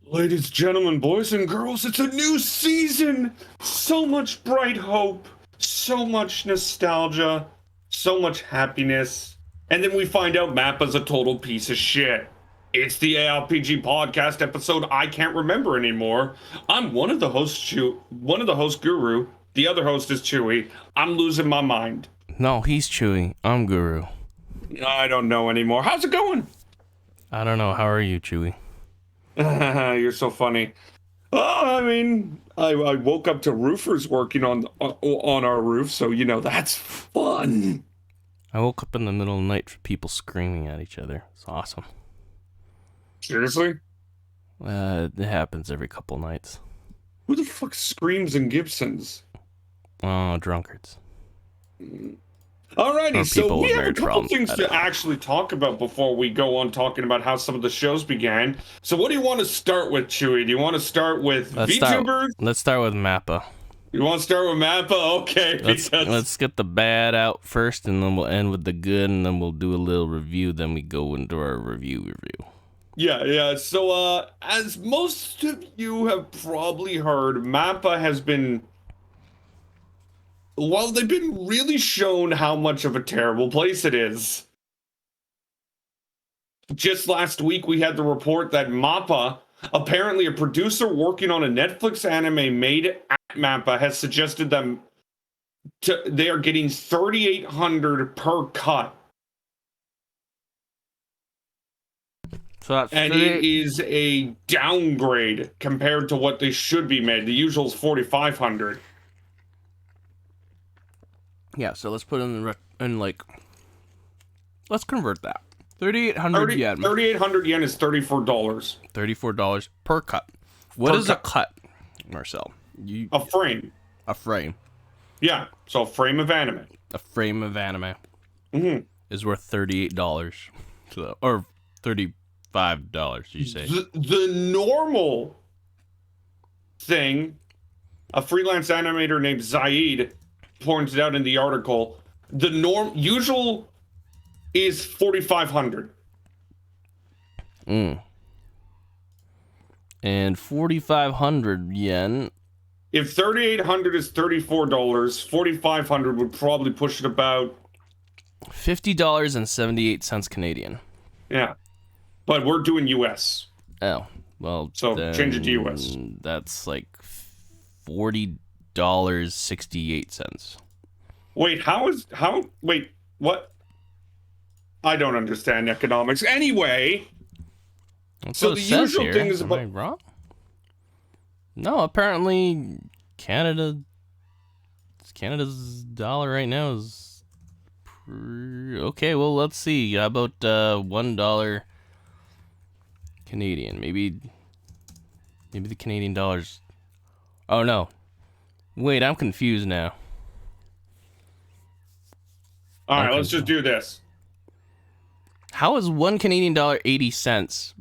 Ladies, gentlemen, boys and girls, it's a new season! So much bright hope, so much nostalgia, so much happiness. And then we find out Mappa's a total piece of shit. It's the EHRPG Podcast episode I can't remember anymore. I'm one of the hosts, Guru. The other host is Chewy. I'm losing my mind. No, he's Chewy. I'm Guru. I don't know anymore. How's it going? I don't know. How are you, Chewy? You're so funny. Oh, I mean, I woke up to roofers working on our roof, so you know that's fun. I woke up in the middle of the night for people screaming at each other. It's awesome. Seriously? It happens every couple nights. Who the fuck screams in Gibson's? Oh, drunkards. Alrighty, so we have a couple things to actually talk about before we go on talking about how some of the shows began. So what do you want to start with, Chewy? Do you want to start with VTubers? Let's start with Mappa. You want to start with Mappa? Okay. Let's get the bad out first, and then we'll end with the good, and then we'll do a little review, then we go into our review. Yeah. So, as most of you have probably heard, Mappa has been... Well, they've been really shown how much of a terrible place it is. Just last week, we had the report that Mappa, apparently a producer working on a Netflix anime made at Mappa, has suggested them they are getting $3,800 per cut. So and it is a downgrade compared to what they should be made. The usual is $4,500. Yeah, so let's put in let's convert that. 3,800 yen. 3,800 yen is $34. $34 per cut. What is a cut, Marcel? A frame. A frame. Yeah, so a frame of anime. A frame of anime is worth $38. Or $35, did you say? The normal thing, a freelance animator named Zaid points it out in the article, the usual is $4,500. And 4,500 yen. If 3,800 is $34, 4,500 would probably push it about $50.78 Canadian. Yeah, but we're doing US. Oh, well. So change it to US. That's like $40.68. Wait, wait, what? I don't understand economics. Anyway, That's so the usual thing is about... Am I wrong? No, apparently Canada's dollar right now is... Okay, well, let's see. How about $1 Canadian? Maybe the Canadian dollar's... Oh, no. Wait, I'm confused now. All right, let's just do this. How is $1 Canadian dollar 80 cents,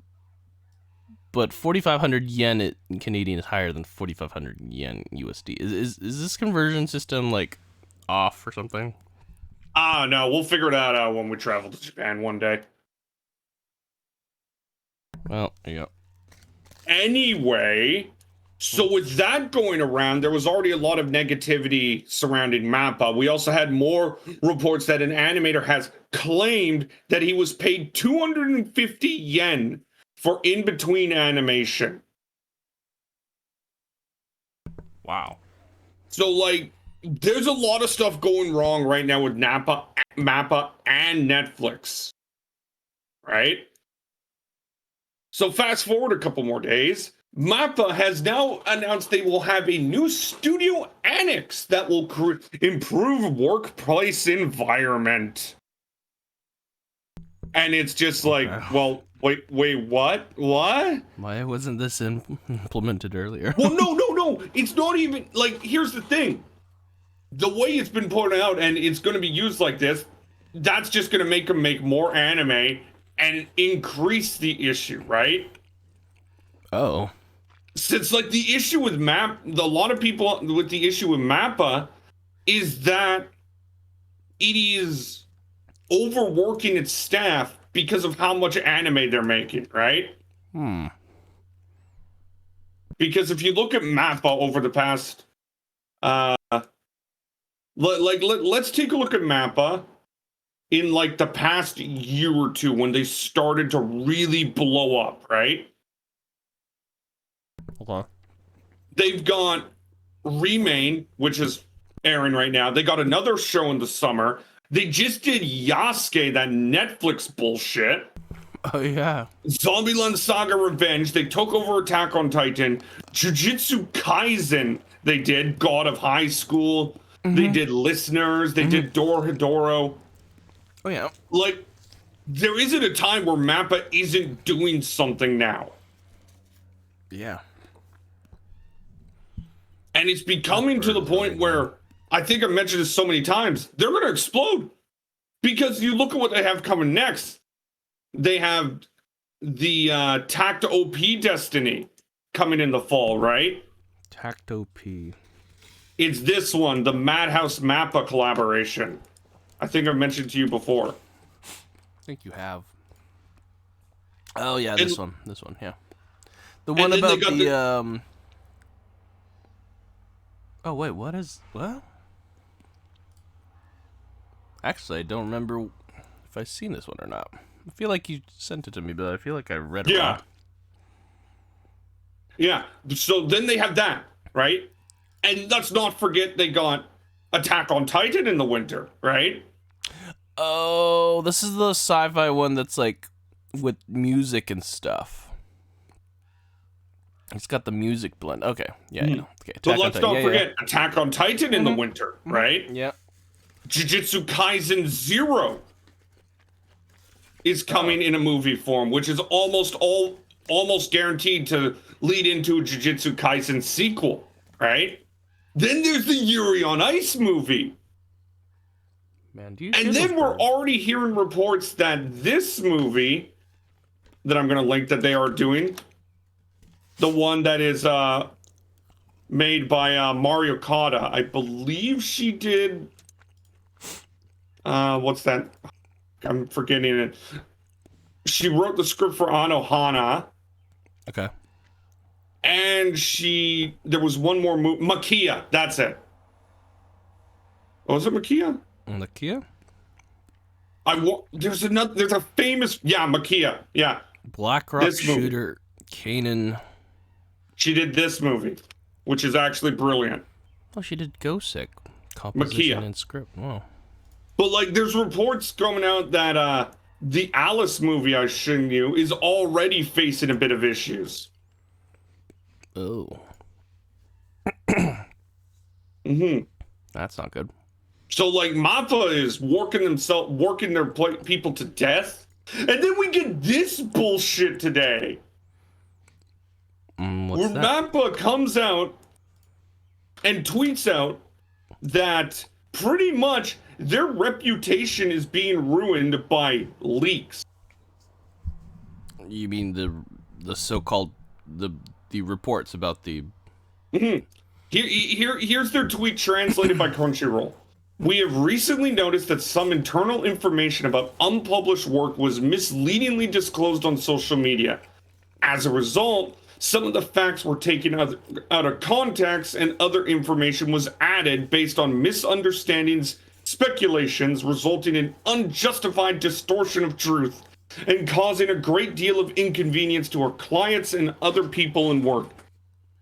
but 4,500 yen in Canadian is higher than 4,500 yen USD? Is this conversion system like off or something? No, we'll figure that out when we travel to Japan one day. Well, there you go. Anyway, so with that going around, there was already a lot of negativity surrounding Mappa. We also had more reports that an animator has claimed that he was paid 250 yen for in-between animation. Wow. So, like, there's a lot of stuff going wrong right now with Mappa and Netflix. Right? So fast forward a couple more days. Mappa has now announced they will have a new studio annex that will improve workplace environment. And it's just like, well, wait, what? What? Why wasn't this implemented earlier? Well, no. It's not even, like, here's the thing. The way it's been put out and it's going to be used like this, that's just going to make them make more anime and increase the issue, right? Oh. Since, like, the issue with a lot of people with the issue with Mappa is that it is overworking its staff because of how much anime they're making, right? Because if you look at Mappa over the past, let's take a look at Mappa in like the past year or two when they started to really blow up, right? Okay. They've got Remain, which is airing right now. They got another show in the summer. They just did Yasuke, that Netflix bullshit. Oh, yeah. Zombieland Saga Revenge. They took over Attack on Titan. Jujutsu Kaisen, they did. God of High School. They did Listeners. They did Dorohedoro. Oh, yeah. Like, there isn't a time where Mappa isn't doing something now. Yeah. And it's becoming to the point where, I think I've mentioned this so many times, they're going to explode. Because you look at what they have coming next. They have the Tact OP Destiny coming in the fall, right? Tact OP. It's this one, the Madhouse Mappa collaboration. I think I've mentioned to you before. I think you have. Oh, yeah, this one, yeah. The one about the... Oh, wait, what? Actually, I don't remember if I've seen this one or not. I feel like you sent it to me, but I feel like I read it wrong. Yeah. So then they have that, right? And let's not forget they got Attack on Titan in the winter, right? Oh, this is the sci-fi one that's like with music and stuff. It's got the music blend. Okay, yeah, yeah. Okay, but let's not forget Attack on Titan in the winter, right? Yeah. Jujutsu Kaisen 0 is coming in a movie form, which is almost guaranteed to lead into a Jujutsu Kaisen sequel, right? Then there's the Yuri on Ice movie. Man, and then we're already hearing reports that this movie that I'm going to link that they are doing, the one that is made by Mario Kata, I believe she did. What's that? I'm forgetting it. She wrote the script for Anohana. Okay. And there was one more movie. Makia, that's it. Oh, was it Makia? Makia? There's a famous, Makia, yeah. Blackrock Shooter, Kanan. She did this movie, which is actually brilliant. Oh, she did Gosick. Composition Makia. and script, wow. But, like, there's reports coming out that the Alice movie I showed you is already facing a bit of issues. Oh. That's not good. So, like, Mappa is working their people to death. And then we get this bullshit today. What's that? Mappa comes out and tweets out that pretty much their reputation is being ruined by leaks. You mean the so-called the reports about the... Here's their tweet translated by Crunchyroll. We have recently noticed that some internal information about unpublished work was misleadingly disclosed on social media. As a result, some of the facts were taken out of context and other information was added based on misunderstandings, speculations, resulting in unjustified distortion of truth and causing a great deal of inconvenience to our clients and other people in work.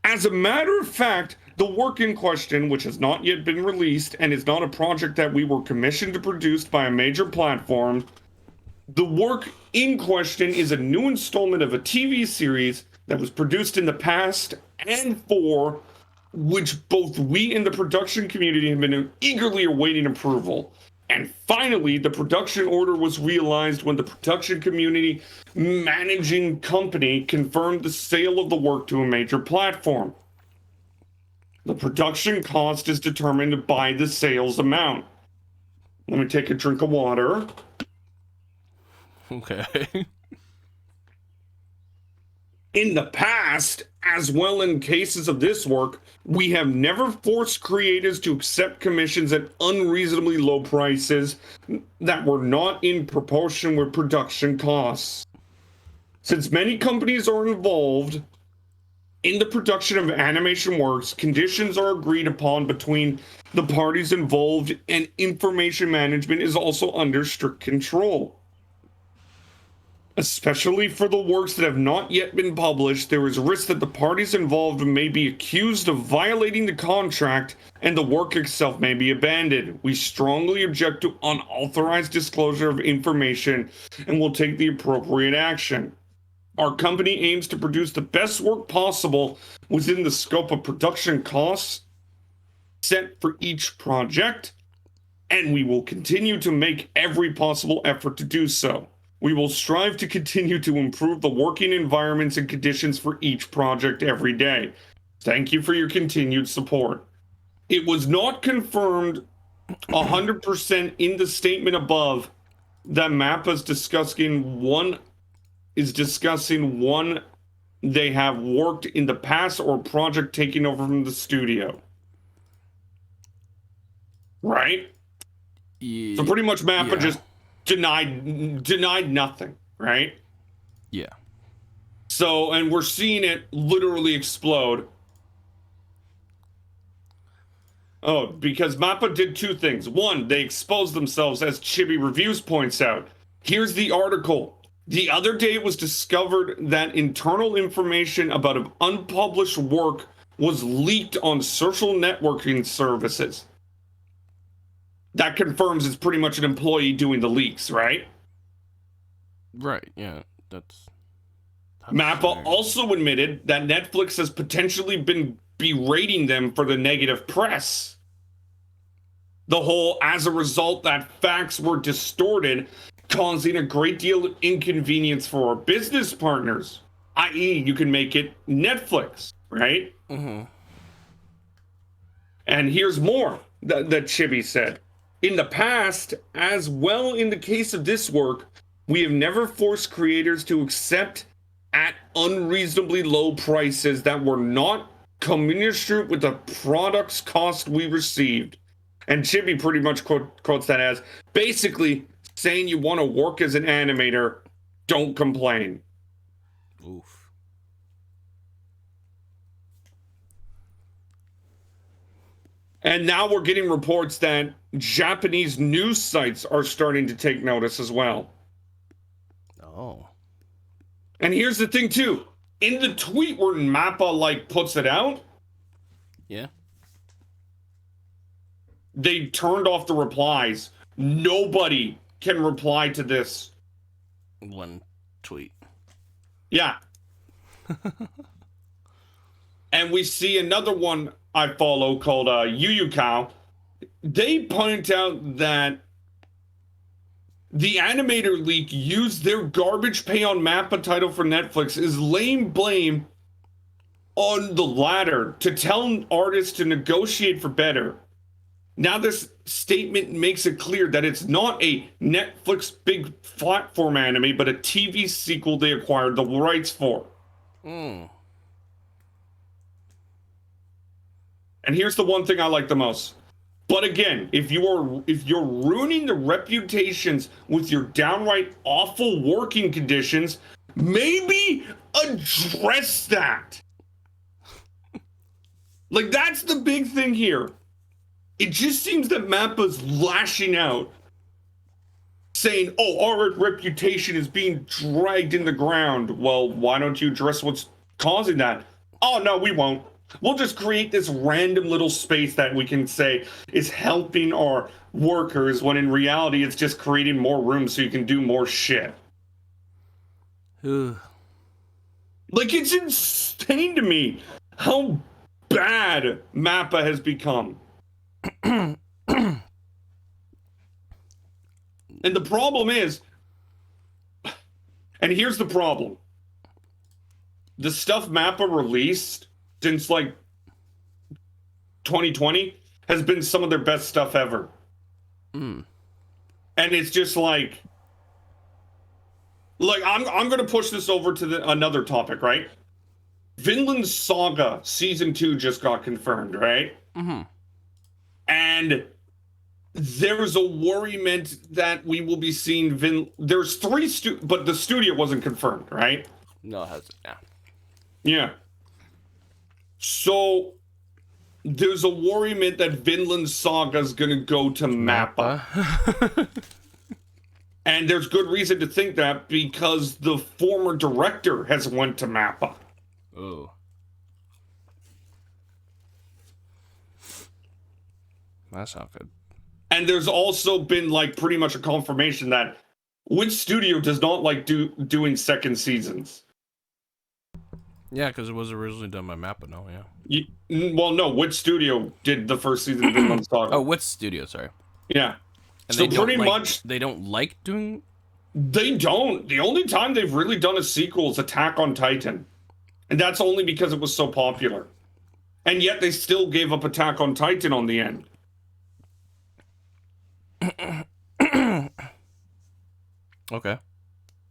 As a matter of fact, the work in question, which has not yet been released and is not a project that we were commissioned to produce by a major platform, the work in question is a new installment of a TV series that was produced in the past and for which both we and the production community have been eagerly awaiting approval. And finally, the production order was realized when the production community managing company confirmed the sale of the work to a major platform. The production cost is determined by the sales amount. Let me take a drink of water. Okay. In the past, as well in cases of this work, we have never forced creators to accept commissions at unreasonably low prices that were not in proportion with production costs. Since many companies are involved, In the production of animation works, conditions are agreed upon between the parties involved, and information management is also under strict control. Especially for the works that have not yet been published, there is risk that the parties involved may be accused of violating the contract and the work itself may be abandoned. We strongly object to unauthorized disclosure of information and will take the appropriate action. Our company aims to produce the best work possible within the scope of production costs set for each project, and we will continue to make every possible effort to do so. We will strive to continue to improve the working environments and conditions for each project every day. Thank you for your continued support. It was not confirmed 100% in the statement above that MAPPA is discussing one they have worked in the past or project taking over from the studio. Right? Yeah. So pretty much MAPPA just denied nothing, right? Yeah. So, and we're seeing it literally explode. Oh, because MAPPA did two things. One, they exposed themselves, as Chibi Reviews points out. Here's the article. The other day it was discovered that internal information about an unpublished work was leaked on social networking services. That confirms it's pretty much an employee doing the leaks, right? Right, yeah. That's MAPPA also admitted that Netflix has potentially been berating them for the negative press. As a result, that facts were distorted, causing a great deal of inconvenience for our business partners. I.e., you can make it Netflix, right? Mm-hmm. And here's more that Chibi said. In the past, as well in the case of this work, we have never forced creators to accept at unreasonably low prices that were not commensurate with the product's cost we received. And Chibi pretty much quotes that as, basically, saying you want to work as an animator, don't complain. Oof. And now we're getting reports that Japanese news sites are starting to take notice as well. Oh. And here's the thing, too. In the tweet where MAPPA, puts it out, Yeah. they turned off the replies. Nobody can reply to this. One tweet. Yeah. And we see another one I follow called Yu Cow. They point out that the animator leak used their garbage pay on MAPPA title for Netflix is laying blame on the latter to tell artists to negotiate for better. Now this statement makes it clear that it's not a Netflix big platform anime, but a TV sequel they acquired the rights for. And here's the one thing I like the most. But again, if you're ruining the reputations with your downright awful working conditions, maybe address that. That's the big thing here. It just seems that MAPPA's lashing out, saying, oh, our reputation is being dragged in the ground. Well, why don't you address what's causing that? Oh, no, we won't. We'll just create this random little space that we can say is helping our workers, when in reality it's just creating more room so you can do more shit. It's insane to me how bad MAPPA has become. And the problem is, and here's the problem. The stuff MAPPA released since 2020 has been some of their best stuff ever. And it's just I'm gonna push this over to another topic, right? Vinland Saga season 2 just got confirmed, right? Mm-hmm. And there's a worriment that we will be seeing there's 3 but the studio wasn't confirmed, right? No, it hasn't. Yeah. Yeah. So there's a worriment that Vinland Saga is going to go to Mappa. And there's good reason to think that because the former director has went to Mappa. Oh. That's not good. And there's also been like pretty much a confirmation that Witch Studio does not like doing second seasons. Yeah, because it was originally done by Mappa, no, yeah. Well, no, Witch Studio did the first season of Vinland Saga. Oh, Witch Studio, sorry. Yeah. And so pretty much... They don't like doing... They don't. The only time they've really done a sequel is Attack on Titan. And that's only because it was so popular. And yet they still gave up Attack on Titan on the end. Okay.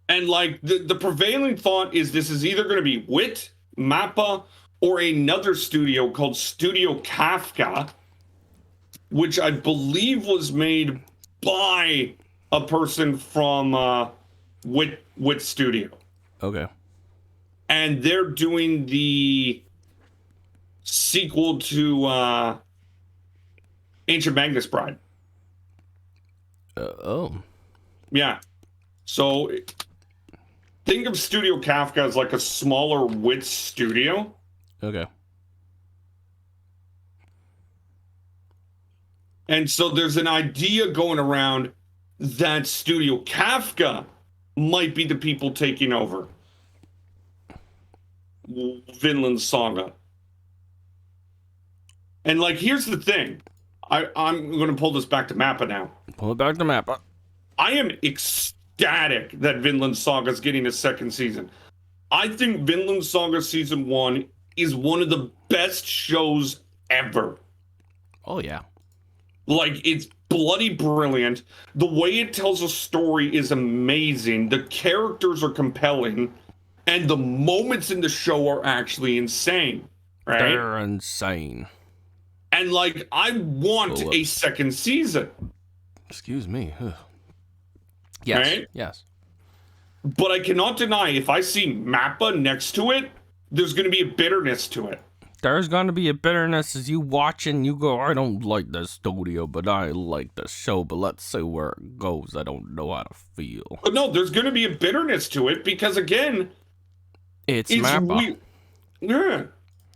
And like the prevailing thought is this is either going to be WIT, Mappa, or another studio called Studio Kafka, which I believe was made by a person from WIT Studio. Okay. And they're doing the sequel to Ancient Magnus Bride. Oh. Yeah. So think of Studio Kafka as like a smaller WIT studio. Okay. And so there's an idea going around that Studio Kafka might be the people taking over Vinland Saga. And like, here's the thing. I'm going to pull this back to Mappa now. Pull it back to Mappa. I am ecstatic that Vinland Saga is getting a second season. I think Vinland Saga Season 1 is one of the best shows ever. Oh, yeah. Like, it's bloody brilliant. The way it tells a story is amazing. The characters are compelling. And the moments in the show are actually insane. Right? They're insane. And, like, I want a second season. Excuse me. Ugh. Yes. Right? Yes. But I cannot deny, if I see Mappa next to it, there's going to be a bitterness to it. There's going to be a bitterness as you watch and you go, I don't like the studio, but I like the show, but let's see where it goes. I don't know how to feel. But no, there's going to be a bitterness to it because, again... It's Mappa. Yeah.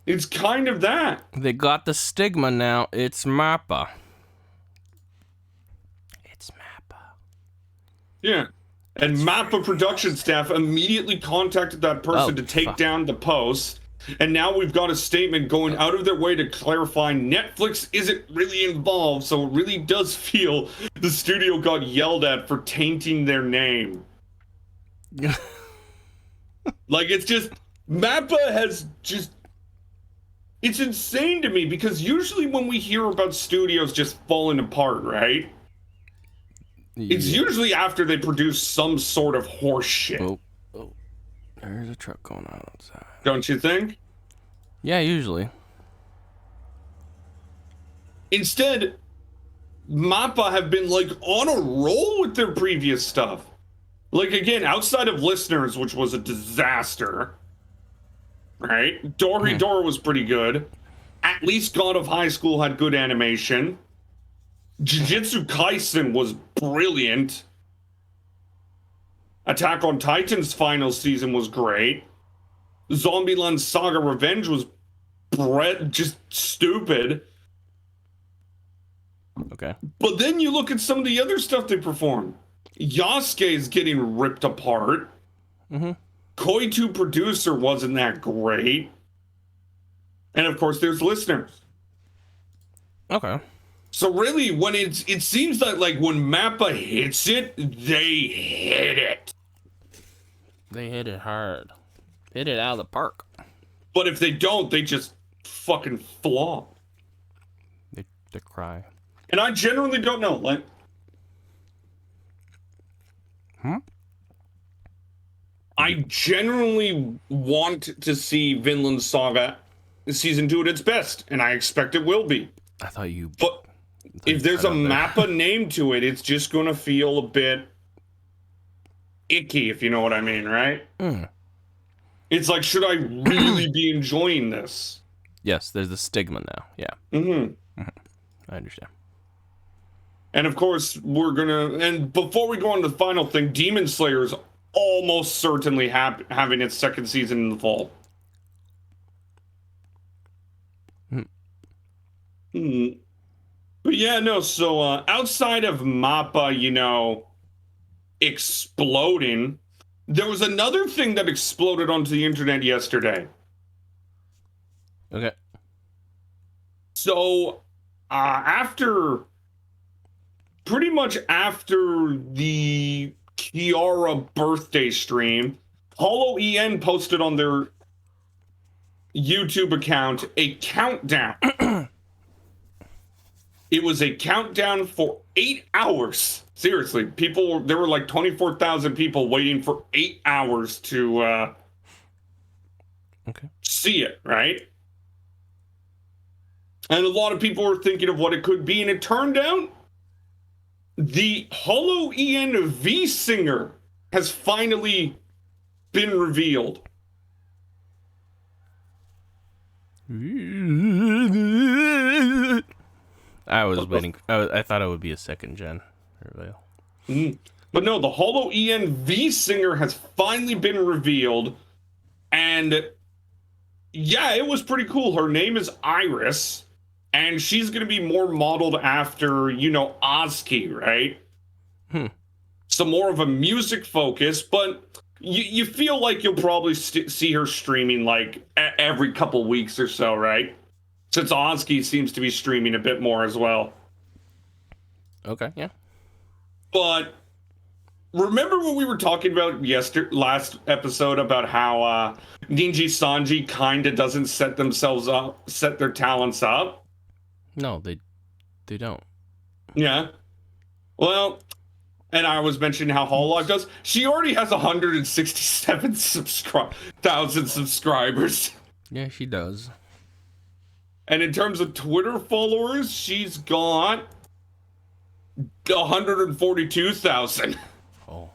It's kind of that. They got the stigma now. It's Mappa. It's Mappa. Yeah. And Mappa production staff immediately contacted that person to take down the post. And now we've got a statement going out of their way to clarify Netflix isn't really involved. So it really does feel the studio got yelled at for tainting their name. Like, it's just... Mappa has just... It's insane to me because usually when we hear about studios just falling apart, right? Yeah. It's usually after they produce some sort of horse shit. Oh, there's a truck going on outside. Don't you think? Yeah, usually. Instead, Mappa have been like on a roll with their previous stuff. Like, again, outside of Listeners, which was a disaster, right? Dory was pretty good. At least God of High School had good animation. Jujutsu Kaisen was brilliant. Attack on Titan's final season was great. Zombieland Saga Revenge was just stupid. Okay. But then you look at some of the other stuff they performed. Yasuke is getting ripped apart. Mm-hmm. Koi 2 Producer wasn't that great. And of course, there's Listeners. Okay. So really, when it seems that like when Mappa hits it, they hit it. They hit it hard. Hit it out of the park. But if they don't, they just fucking flop. They cry. And I generally don't know, like... I generally want to see Vinland Saga Season 2 at its best, and I expect it will be. I thought you... But if there's a Mappa name to it, it's just going to feel a bit icky, if you know what I mean, right? Mm. It's like, should I really be enjoying this? Yes, there's the stigma now. Yeah. Mm-hmm. I understand. And of course, and before we go on to the final thing, Demon Slayer is almost certainly having its second season in the fall. But yeah, no, so outside of Mappa, exploding, there was another thing that exploded onto the internet yesterday. Okay. So, pretty much after the Kiara birthday stream, Hollow EN posted on their YouTube account a countdown. It was a countdown for 8 hours. Seriously, there were like 24,000 people waiting for 8 hours to see it, right? And a lot of people were thinking of what it could be, and it turned out the Hollow EN V singer has finally been revealed. I was waiting. I thought it would be a second gen reveal. But no, the Hollow EN V singer has finally been revealed. And yeah, it was pretty cool. Her name is Iris. And she's going to be more modeled after, Azuki, right? So more of a music focus. But you feel like you'll probably see her streaming like every couple weeks or so, right? Since Azuki seems to be streaming a bit more as well. Okay, yeah. But remember when we were talking about last episode about how Ninji Sanji kind of doesn't set their talents up? No, they don't. Yeah. Well, and I was mentioning how Hololive does. She already has 167,000 subscribers. Yeah, she does. And in terms of Twitter followers, she's got 142,000. Oh.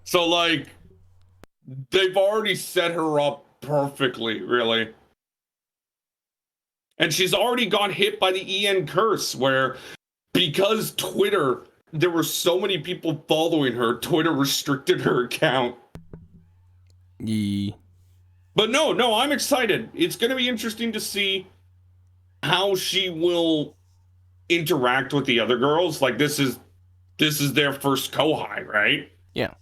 So, like, they've already set her up perfectly, really. And she's already got hit by the EN curse, where because Twitter, there were so many people following her, Twitter restricted her account. Yeah. But no, I'm excited. It's going to be interesting to see how she will interact with the other girls. Like, this is their first Kohai, right? Yeah.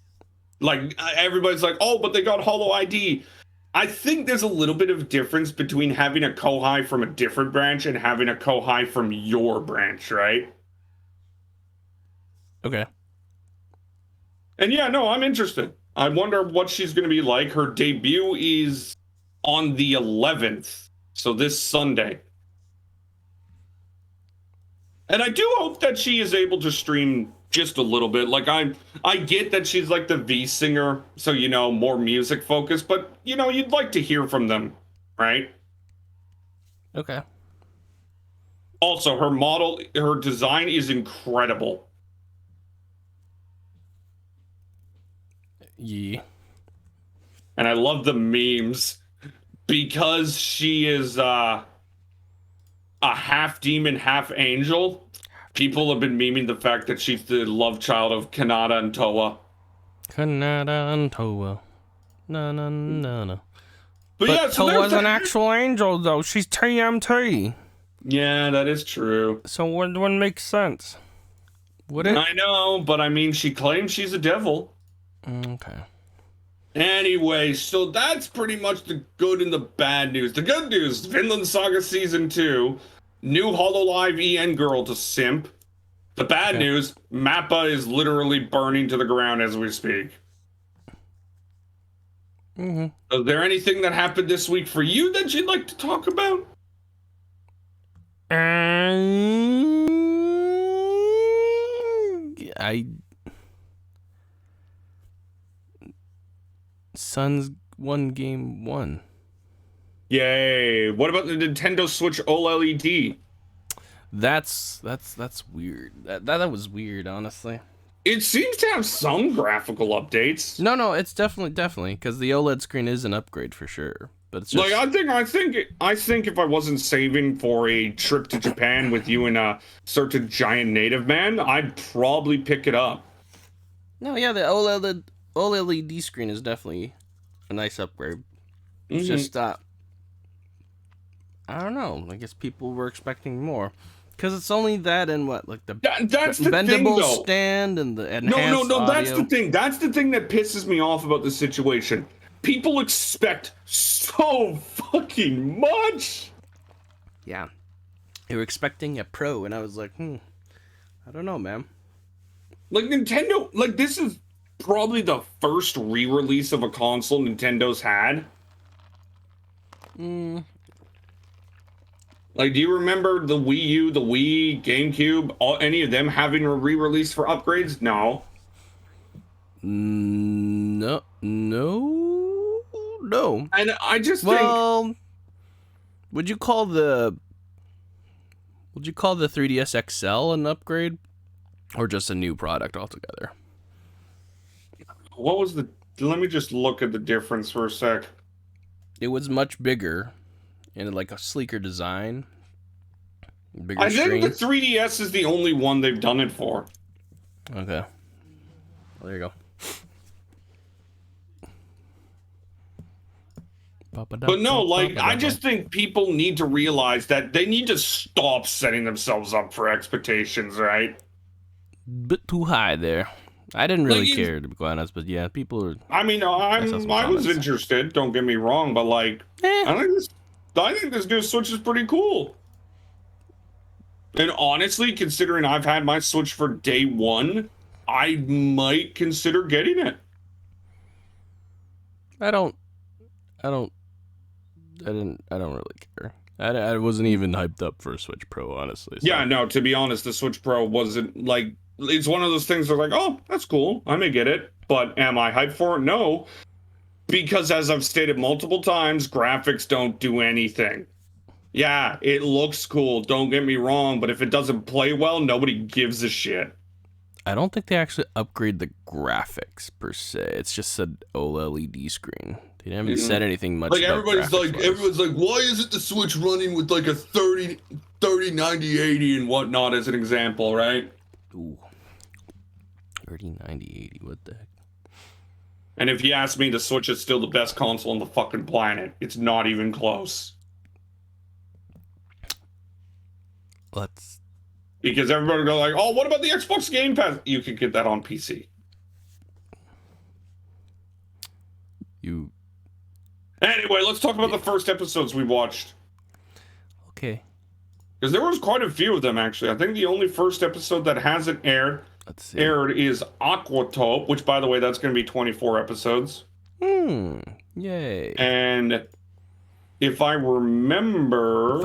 Like, everybody's like, oh, but they got Hollow ID. I think there's a little bit of difference between having a Kohai from a different branch and having a Kohai from your branch, right? Okay. And yeah, no, I'm interested. I wonder what she's going to be like. Her debut is on the 11th, so this Sunday. And I do hope that she is able to stream just a little bit. Like, I get that she's like the V singer, so, more music focused, but, you'd like to hear from them, right? Okay. Also, her design is incredible. Yeah. And I love the memes because she is a half demon, half angel. People have been memeing the fact that she's the love child of Kanata and Toa. Kanata and Toa. No. But yeah, so Toa's an actual angel, though. She's TMT. Yeah, that is true. So it wouldn't make sense. Would it? I know, but I mean, she claims she's a devil. Okay. Anyway, so that's pretty much the good and the bad news. The good news, Vinland Saga Season 2, new Hololive EN girl to simp. The bad news, Mappa is literally burning to the ground as we speak. Is there anything that happened this week for you that you'd like to talk about? Suns won game 1. Yay! What about the Nintendo Switch OLED? That's weird. That was weird, honestly. It seems to have some graphical updates. No, it's definitely because the OLED screen is an upgrade for sure. But it's just... Like, I think if I wasn't saving for a trip to Japan with you and a certain giant native man, I'd probably pick it up. No, yeah, the OLED screen is definitely a nice upgrade. It's just, I don't know. I guess people were expecting more. Because it's only that and what? Like the that's the bendable thing, though. stand and the enhanced No, audio. that's the thing. That's the thing that pisses me off about the situation. People expect so fucking much. Yeah. They were expecting a Pro, and I was like, I don't know, man. Like, Nintendo, like, this is probably the first re-release of a console Nintendo's had. Like, do you remember the Wii U, the Wii, GameCube, any of them having a re-release for upgrades? No. No. And I just think... Well, would you call the 3DS XL an upgrade? Or just a new product altogether? What was the... Let me just look at the difference for a sec. It was much bigger and like a sleeker design. Bigger I think the screen. 3DS is the only one they've done it for. Okay. Well, there you go. But no, like, I just think people need to realize that they need to stop setting themselves up for expectations, right? Bit too high there. I didn't really Like, care, to be quite honest, but yeah, people are... I mean, I was comments. interested, don't get me wrong, but like, I think this new Switch is pretty cool. And honestly, considering I've had my Switch for day one, I might consider getting it. I don't really care. I wasn't even hyped up for a Switch Pro, honestly. So. Yeah, no, to be honest, the Switch Pro wasn't like, it's one of those things where like, oh, that's cool, I may get it, but am I hyped for it? No, because as I've stated multiple times, graphics don't do anything. Yeah, it looks cool, don't get me wrong, but if it doesn't play well, nobody gives a shit. I don't think they actually upgrade the graphics per se. It's just an OLED screen. They haven't said anything much. Like about everyone's like, why isn't the Switch running with like a 30, 90, 80 and whatnot as an example, right? Ooh. 30, 90, 80, what the heck? And if you ask me, the Switch is still the best console on the fucking planet. It's not even close. Because everybody go like, oh, what about the Xbox Game Pass? You can get that on PC. Anyway, let's talk about the first episodes we watched. Okay. Because there was quite a few of them, actually. I think the only first episode that hasn't aired is Aquatope, which, by the way, that's going to be 24 episodes. Yay. And if I remember...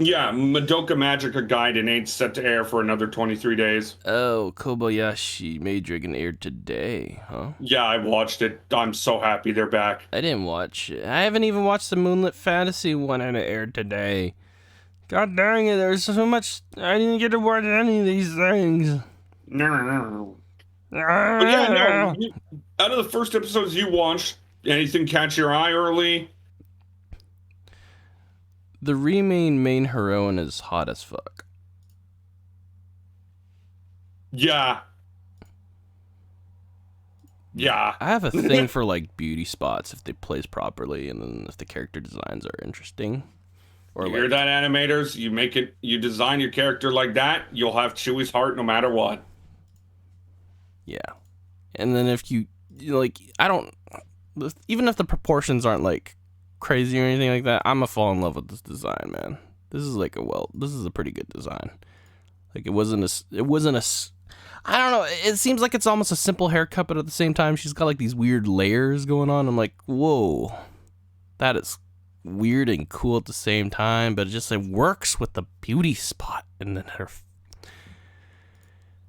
Yeah, Madoka Magica Gaiden ain't set to air for another 23 days. Oh, Kobayashi Majora's aired today, huh? Yeah, I watched it. I'm so happy they're back. I didn't watch it. I haven't even watched the Moonlit Fantasy one, and it aired today. God dang it, there's so much... I didn't get to watch any of these things. No. But yeah, no. Out of the first episodes you watched, anything catch your eye early? The main heroine is hot as fuck. Yeah. I have a thing for like beauty spots if they plays properly, and then if the character designs are interesting. Or you hear that, animators? You design your character like that, you'll have Chewie's heart no matter what. Yeah. And then if you like, even if the proportions aren't like crazy or anything like that, I'm gonna fall in love with this design, man. This is a pretty good design. Like it wasn't a I don't know, it seems like it's almost a simple haircut, but at the same time she's got like these weird layers going on. I'm like, whoa, that is weird and cool at the same time, but it works with the beauty spot and then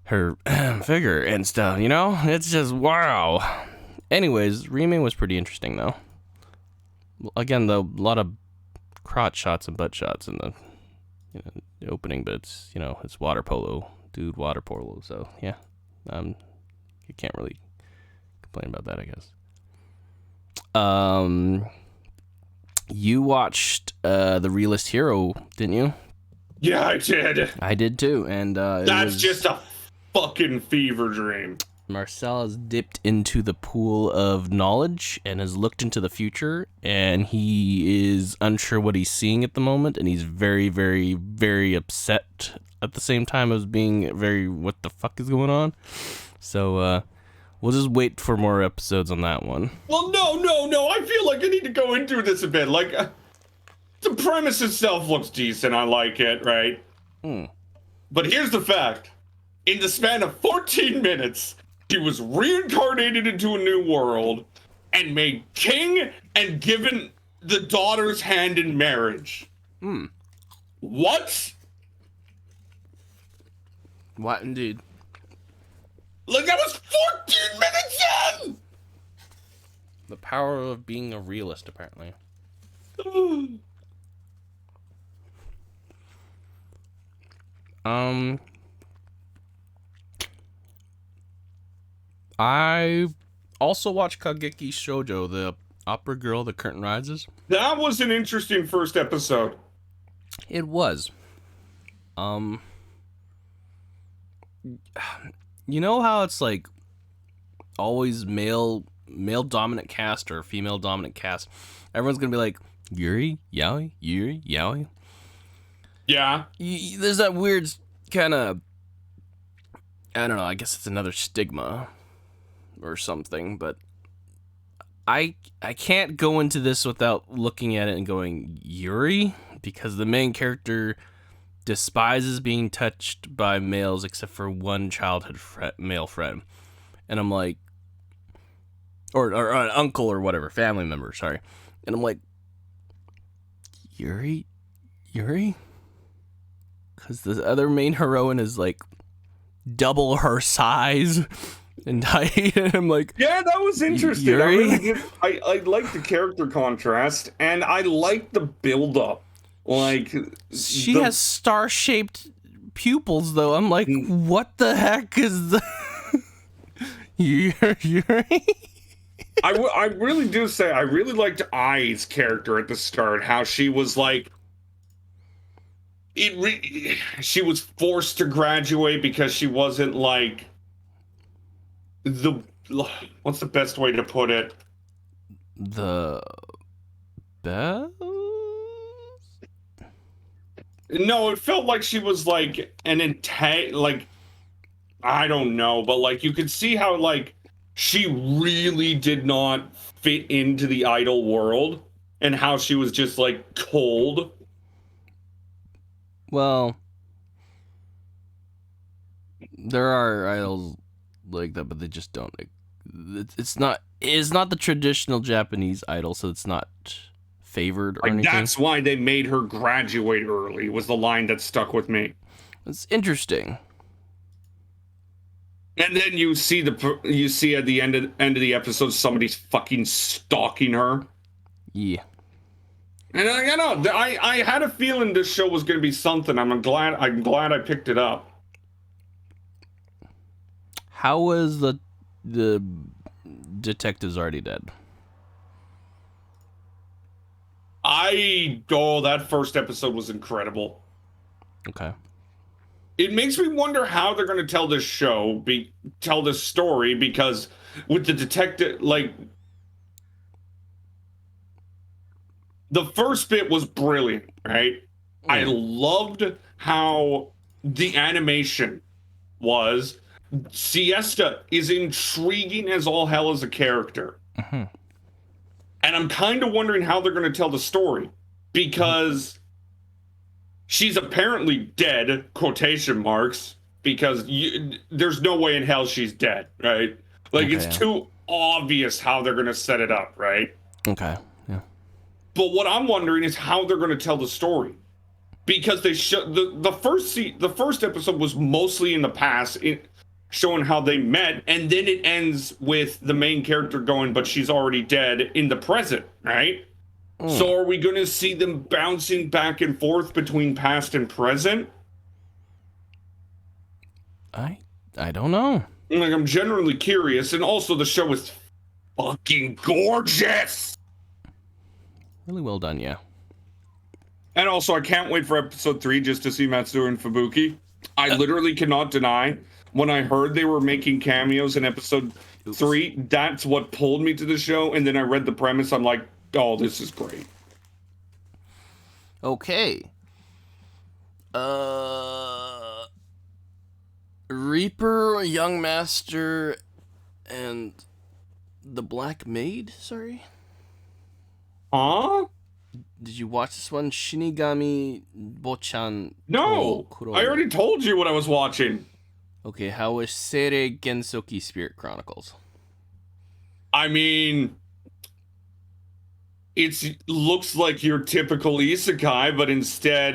her figure and stuff, it's just wow. Anyways, Remake was pretty interesting though. Again, though, a lot of crotch shots and butt shots in the opening, but it's water polo, so yeah, you can't really complain about that, I guess. You watched The Realist Hero, didn't you? Yeah, I did. I did too, and that's just a fucking fever dream. Marcel has dipped into the pool of knowledge and has looked into the future, and he is unsure what he's seeing at the moment, and he's very, very, very upset at the same time as being very, what the fuck is going on? So, we'll just wait for more episodes on that one. Well, no. I feel like I need to go into this a bit. Like, the premise itself looks decent. I like it, right? But here's the fact. In the span of 14 minutes, he was reincarnated into a new world and made king and given the daughter's hand in marriage. What? What indeed? Like, that was 14 minutes in! The power of being a realist, apparently. I also watched Kageki Shoujo, the opera girl, The Curtain Rises. That was an interesting first episode. It was. You know how it's like always male dominant cast or female dominant cast? Everyone's gonna be like, Yuri, Yaoi, Yuri, Yaoi. Yeah. There's that weird kind of, I don't know, I guess it's another stigma or something, but I can't go into this without looking at it and going, Yuri? Because the main character despises being touched by males except for one childhood male friend. And I'm like, or an uncle or whatever, family member, sorry. And I'm like, Yuri? Because the other main heroine is like double her size and height. And I'm like, yeah, that was interesting. Yuri? I like the character contrast, and I like the build-up. Like, she has star-shaped pupils, though. I'm like, what the heck is the Yuri? I really do say I really liked Ai's character at the start. How she was like, she was forced to graduate because she wasn't like what's the best way to put it? The best? No, it felt like she was like like, I don't know, but like you could see how like she really did not fit into the idol world and how she was just like cold. Well, there are idols like that, but they just don't. It's not the traditional Japanese idol, so it's not favored or anything. That's why they made her graduate early, was the line that stuck with me. It's interesting. And then you see at the end of the episode somebody's fucking stalking her. Yeah. And I had a feeling this show was going to be something. I'm glad I picked it up. How was the detectives already dead? That first episode was incredible. Okay. It makes me wonder how they're going to tell this story, because with the detective, like, the first bit was brilliant, right? I loved how the animation was. Siesta is intriguing as all hell as a character. Mm-hmm. And I'm kind of wondering how they're going to tell the story, because she's apparently dead, quotation marks, because there's no way in hell she's dead, right? Like, okay, it's too obvious how they're going to set it up, right? Okay, yeah. But what I'm wondering is how they're going to tell the story, because they the first episode was mostly in the past, showing how they met, and then it ends with the main character going, but she's already dead, in the present, right? So are we going to see them bouncing back and forth between past and present? I don't know. Like, I'm generally curious, and also the show is fucking gorgeous. Really well done, yeah. And also, I can't wait for episode 3 just to see Matsuo and Fubuki. I literally cannot deny, when I heard they were making cameos in episode 3, that's what pulled me to the show. And then I read the premise. I'm like, oh, this is great. Okay. Reaper, Young Master, and the Black Maid? Sorry? Huh? Did you watch this one? Shinigami Bochan. No! I already told you what I was watching. Okay, how was Seirei Gensoki Spirit Chronicles? I mean, it looks like your typical isekai, but instead,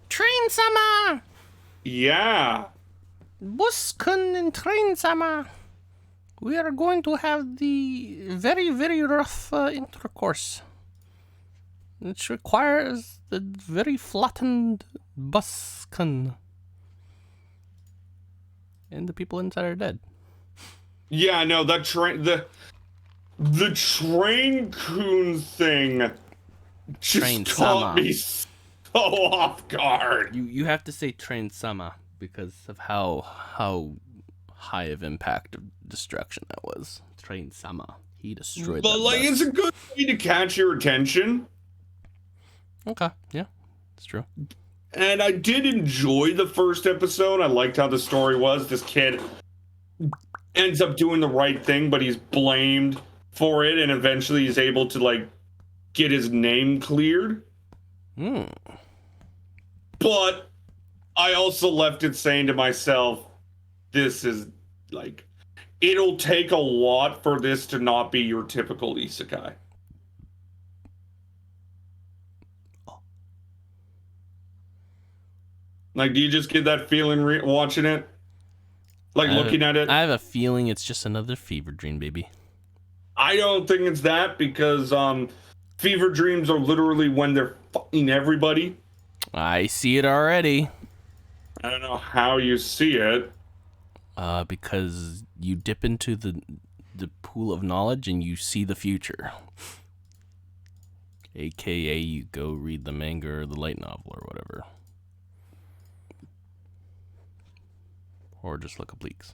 Train-sama! yeah. Bus-kun and Train-sama. We are going to have the very, very rough intercourse. Which requires the very flattened bus-kun. And the people inside are dead. Yeah, no, that the train-kun thing just caught me so off guard. You have to say Train-sama because of how high of impact of destruction that was. Train-sama. He destroyed But, that like, bus. it's a good way to catch your attention. Okay, yeah, it's true. And I did enjoy the first episode. I liked how the story was. This kid ends up doing the right thing, but he's blamed for it, and eventually he's able to, like, get his name cleared. But I also left it saying to myself, this is, like, it'll take a lot for this to not be your typical isekai. Like, do you just get that feeling watching it? Like, looking at it? I have a feeling it's just another fever dream, baby. I don't think it's that, because fever dreams are literally when they're fucking everybody. I see it already. I don't know how you see it. Because you dip into the pool of knowledge and you see the future. AKA you go read the manga or the light novel or whatever. Or just look up leaks.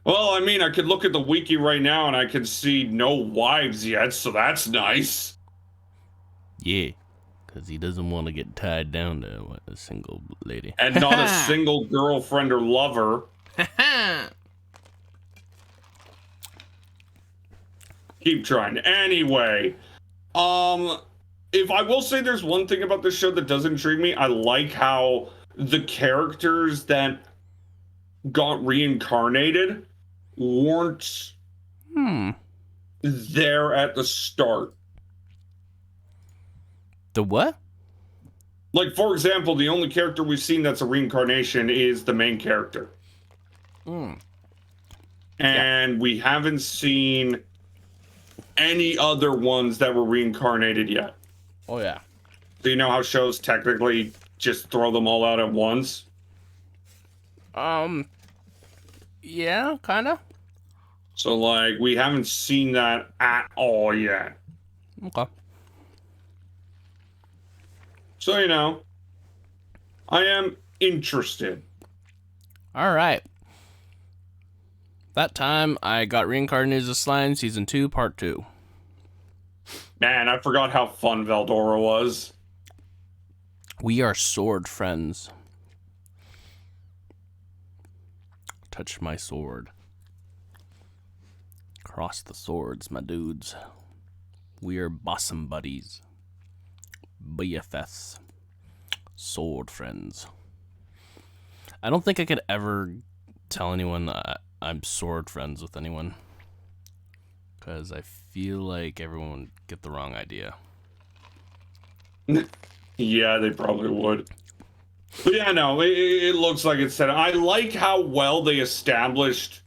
Well, I mean, I could look at the wiki right now and I can see no wives yet, so that's nice. Yeah, because he doesn't want to get tied down to a single lady. And not a single girlfriend or lover. Keep trying. Anyway, if I will say there's one thing about this show that does intrigue me, I like how the characters that got reincarnated weren't there at the start. The what? Like, for example, the only character we've seen that's a reincarnation is the main character. And we haven't seen any other ones that were reincarnated yet. Oh, yeah. So you know how shows technically just throw them all out at once? Yeah, kind of. So, like, we haven't seen that at all yet. Okay. So, you know, I am interested. All right. That time, I got reincarnated as Slime Season 2, Part 2. Man, I forgot how fun Veldora was. We are sword friends. Touch my sword. Cross the swords, my dudes. We are bosom buddies. BFS. Sword friends. I don't think I could ever tell anyone I'm sword friends with anyone. Because I feel like everyone would get the wrong idea. Yeah, they probably would. But yeah, no, it looks like it's set. I like how well they established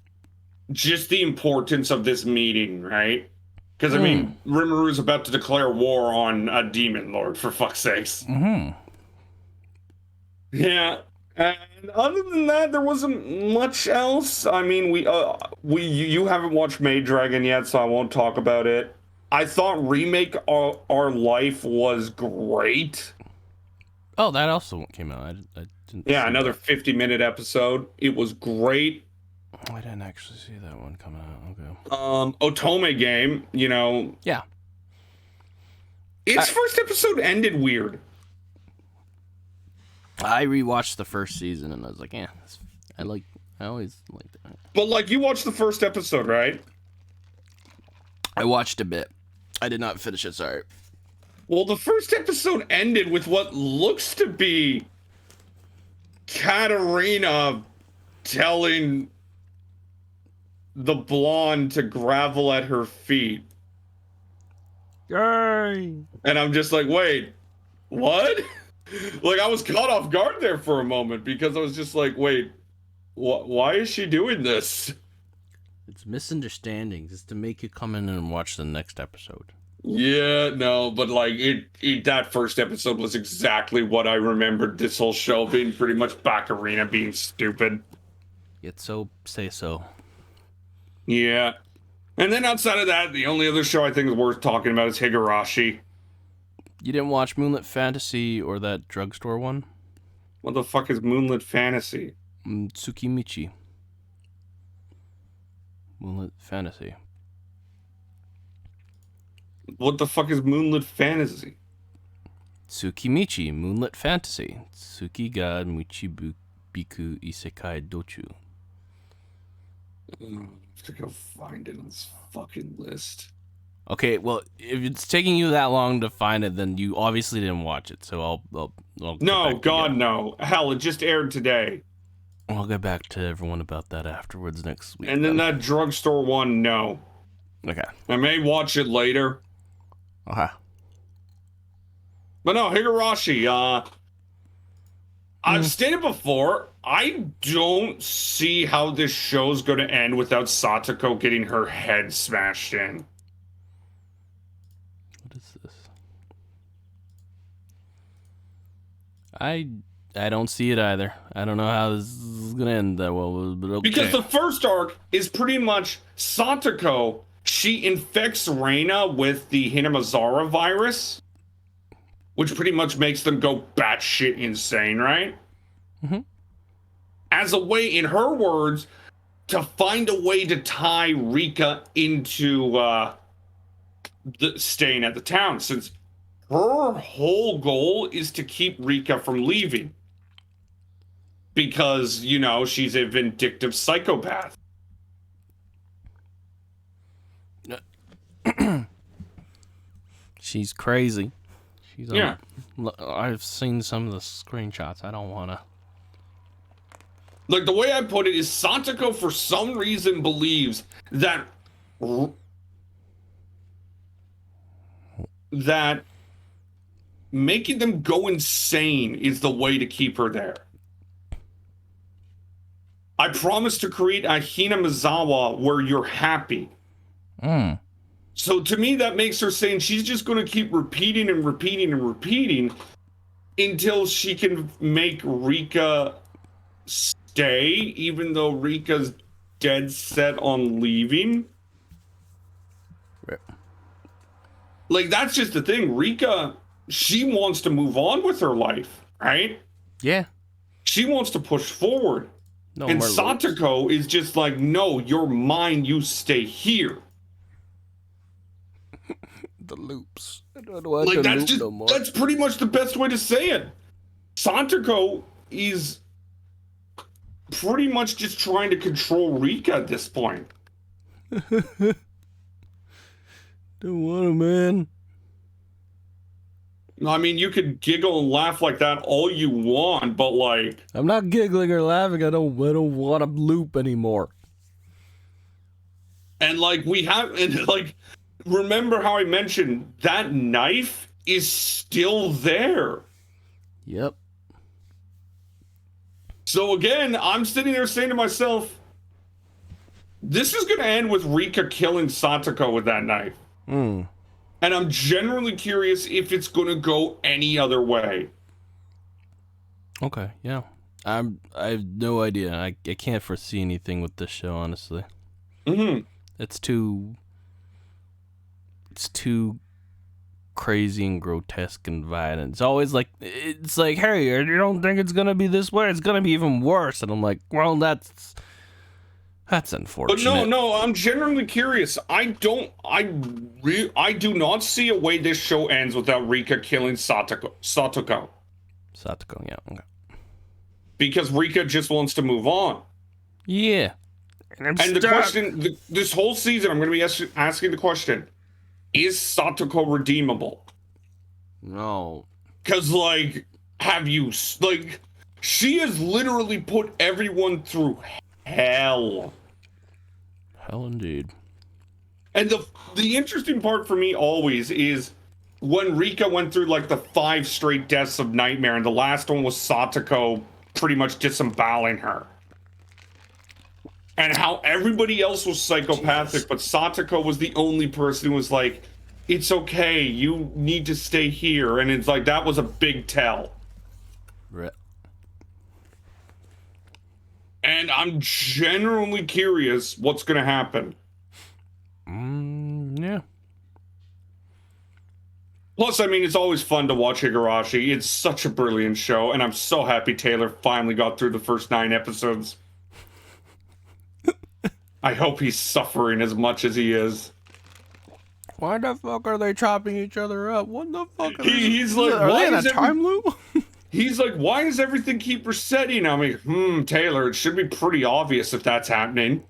just the importance of this meeting, right? Because, I mean, Rimuru is about to declare war on a demon lord, for fuck's sakes. Mm-hmm. Yeah, And other than that, there wasn't much else. I mean, you haven't watched Maid Dragon yet, so I won't talk about it. I thought Remake Our Life was great. Oh, that also came out. I didn't. Yeah, see another that. 50-minute episode. It was great. I didn't actually see that one coming out. Okay. Otome game, Yeah. Its first episode ended weird. I rewatched the first season and I was like, yeah, I always liked it. But like, you watched the first episode, right? I watched a bit. I did not finish it. Sorry. Well, the first episode ended with what looks to be Katarina telling the blonde to gravel at her feet. Yay! And I'm just like, wait, what? Like, I was caught off guard there for a moment because I was just like, wait, why is she doing this? It's misunderstandings. It's to make you come in and watch the next episode. Yeah, no, but like that first episode was exactly what I remembered this whole show being, pretty much Baccarina being stupid. Yet so say so. Yeah. And then outside of that, the only other show I think is worth talking about is Higarashi. You didn't watch Moonlit Fantasy or that drugstore one? What the fuck is Moonlit Fantasy? Tsukimichi. Moonlit Fantasy. What the fuck is Moonlit Fantasy? Tsukimichi, Moonlit Fantasy. Tsuki ga Michi Biku Isekai Dochu. I have to go find it on this fucking list. Okay, well, if it's taking you that long to find it, then you obviously didn't watch it. So I'll No, God, no. Hell, it just aired today. I'll get back to everyone about that afterwards next week. And then that drugstore one, no. Okay. I may watch it later. Okay. But no, Higarashi, I've stated before, I don't see how this show's going to end without Satoko getting her head smashed in. What is this? I don't see it either. I don't know how this is gonna end that well, but okay. Because the first arc is pretty much Satoko. She infects Reina with the Hinamazara virus, which pretty much makes them go batshit insane, right? Mm-hmm. As a way, in her words, to find a way to tie Rika into staying at the town, since her whole goal is to keep Rika from leaving. Because, she's a vindictive psychopath. She's crazy. Yeah. I've seen some of the screenshots. I don't want to. Like, the way I put it is Satoko, for some reason, believes that making them go insane is the way to keep her there. I promise to create a Hinamizawa where you're happy. So to me, that makes her saying she's just going to keep repeating and repeating and repeating until she can make Rika stay, even though Rika's dead set on leaving. Right. Like, that's just the thing. Rika, she wants to move on with her life, right? Yeah. She wants to push forward. No and more Satoko loops. is just like, no, you're mine, you stay here. The loops. I don't want Like, to that's loop just no more. that's pretty much the best way to say it. Satoko is pretty much just trying to control Rika at this point. Don't want to, man. I mean, you could giggle and laugh like that all you want, but like, I'm not giggling or laughing. I don't want to loop anymore. and like remember how I mentioned that knife is still there. Yep. So again, I'm sitting there saying to myself, this is going to end with Rika killing Satoko with that knife. And I'm genuinely curious if it's going to go any other way. Okay, yeah. I have no idea. I can't foresee anything with this show, honestly. Mm-hmm. It's too crazy and grotesque and violent. It's always like, hey, you don't think it's gonna be this way? It's gonna be even worse. And I'm like, well, that's unfortunate. But no, I'm genuinely curious. I do not see a way this show ends without Rika killing Satoko. Satoko, yeah. Okay. Because Rika just wants to move on. Yeah. And the question, this whole season, I'm going to be asking the question, is Satoko redeemable? No. Because, like, she has literally put everyone through hell. Hell indeed. And the interesting part for me always is when Rika went through, like, the 5 straight deaths of Nightmare, and the last one was Satoko pretty much disemboweling her. And how everybody else was psychopathic, but Satoko was the only person who was like, it's okay, you need to stay here. And it's like, that was a big tell. Right. And I'm genuinely curious what's going to happen. Yeah. Plus, I mean, it's always fun to watch Higarashi. It's such a brilliant show, and I'm so happy Taylor finally got through the first 9 episodes. I hope he's suffering as much as he is. Why the fuck are they chopping each other up? What the fuck? He's like, are they in a time loop? He's like, why does everything keep resetting? I'm like, Taylor, it should be pretty obvious if that's happening.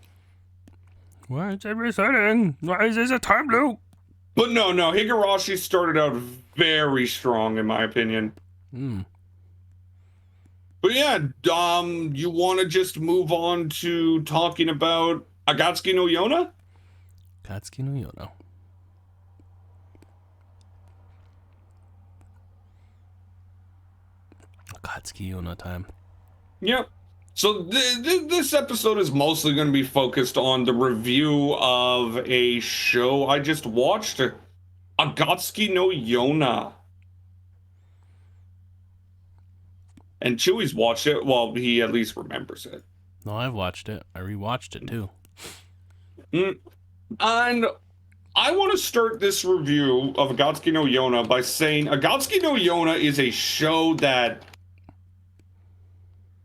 Why is it resetting? Why is this a time loop? But no, Higarashi started out very strong, in my opinion. But yeah, you want to just move on to talking about Agatsuki no Yona? Akatsuki no Yona. Akatsuki Yona time. Yep. So this episode is mostly going to be focused on the review of a show I just watched, Agatsuki no Yona. And Chewy's watched it. Well, he at least remembers it. No, I've watched it. I rewatched it too. And I want to start this review of Agatsuki no Yona by saying Agatsuki no Yona is a show that,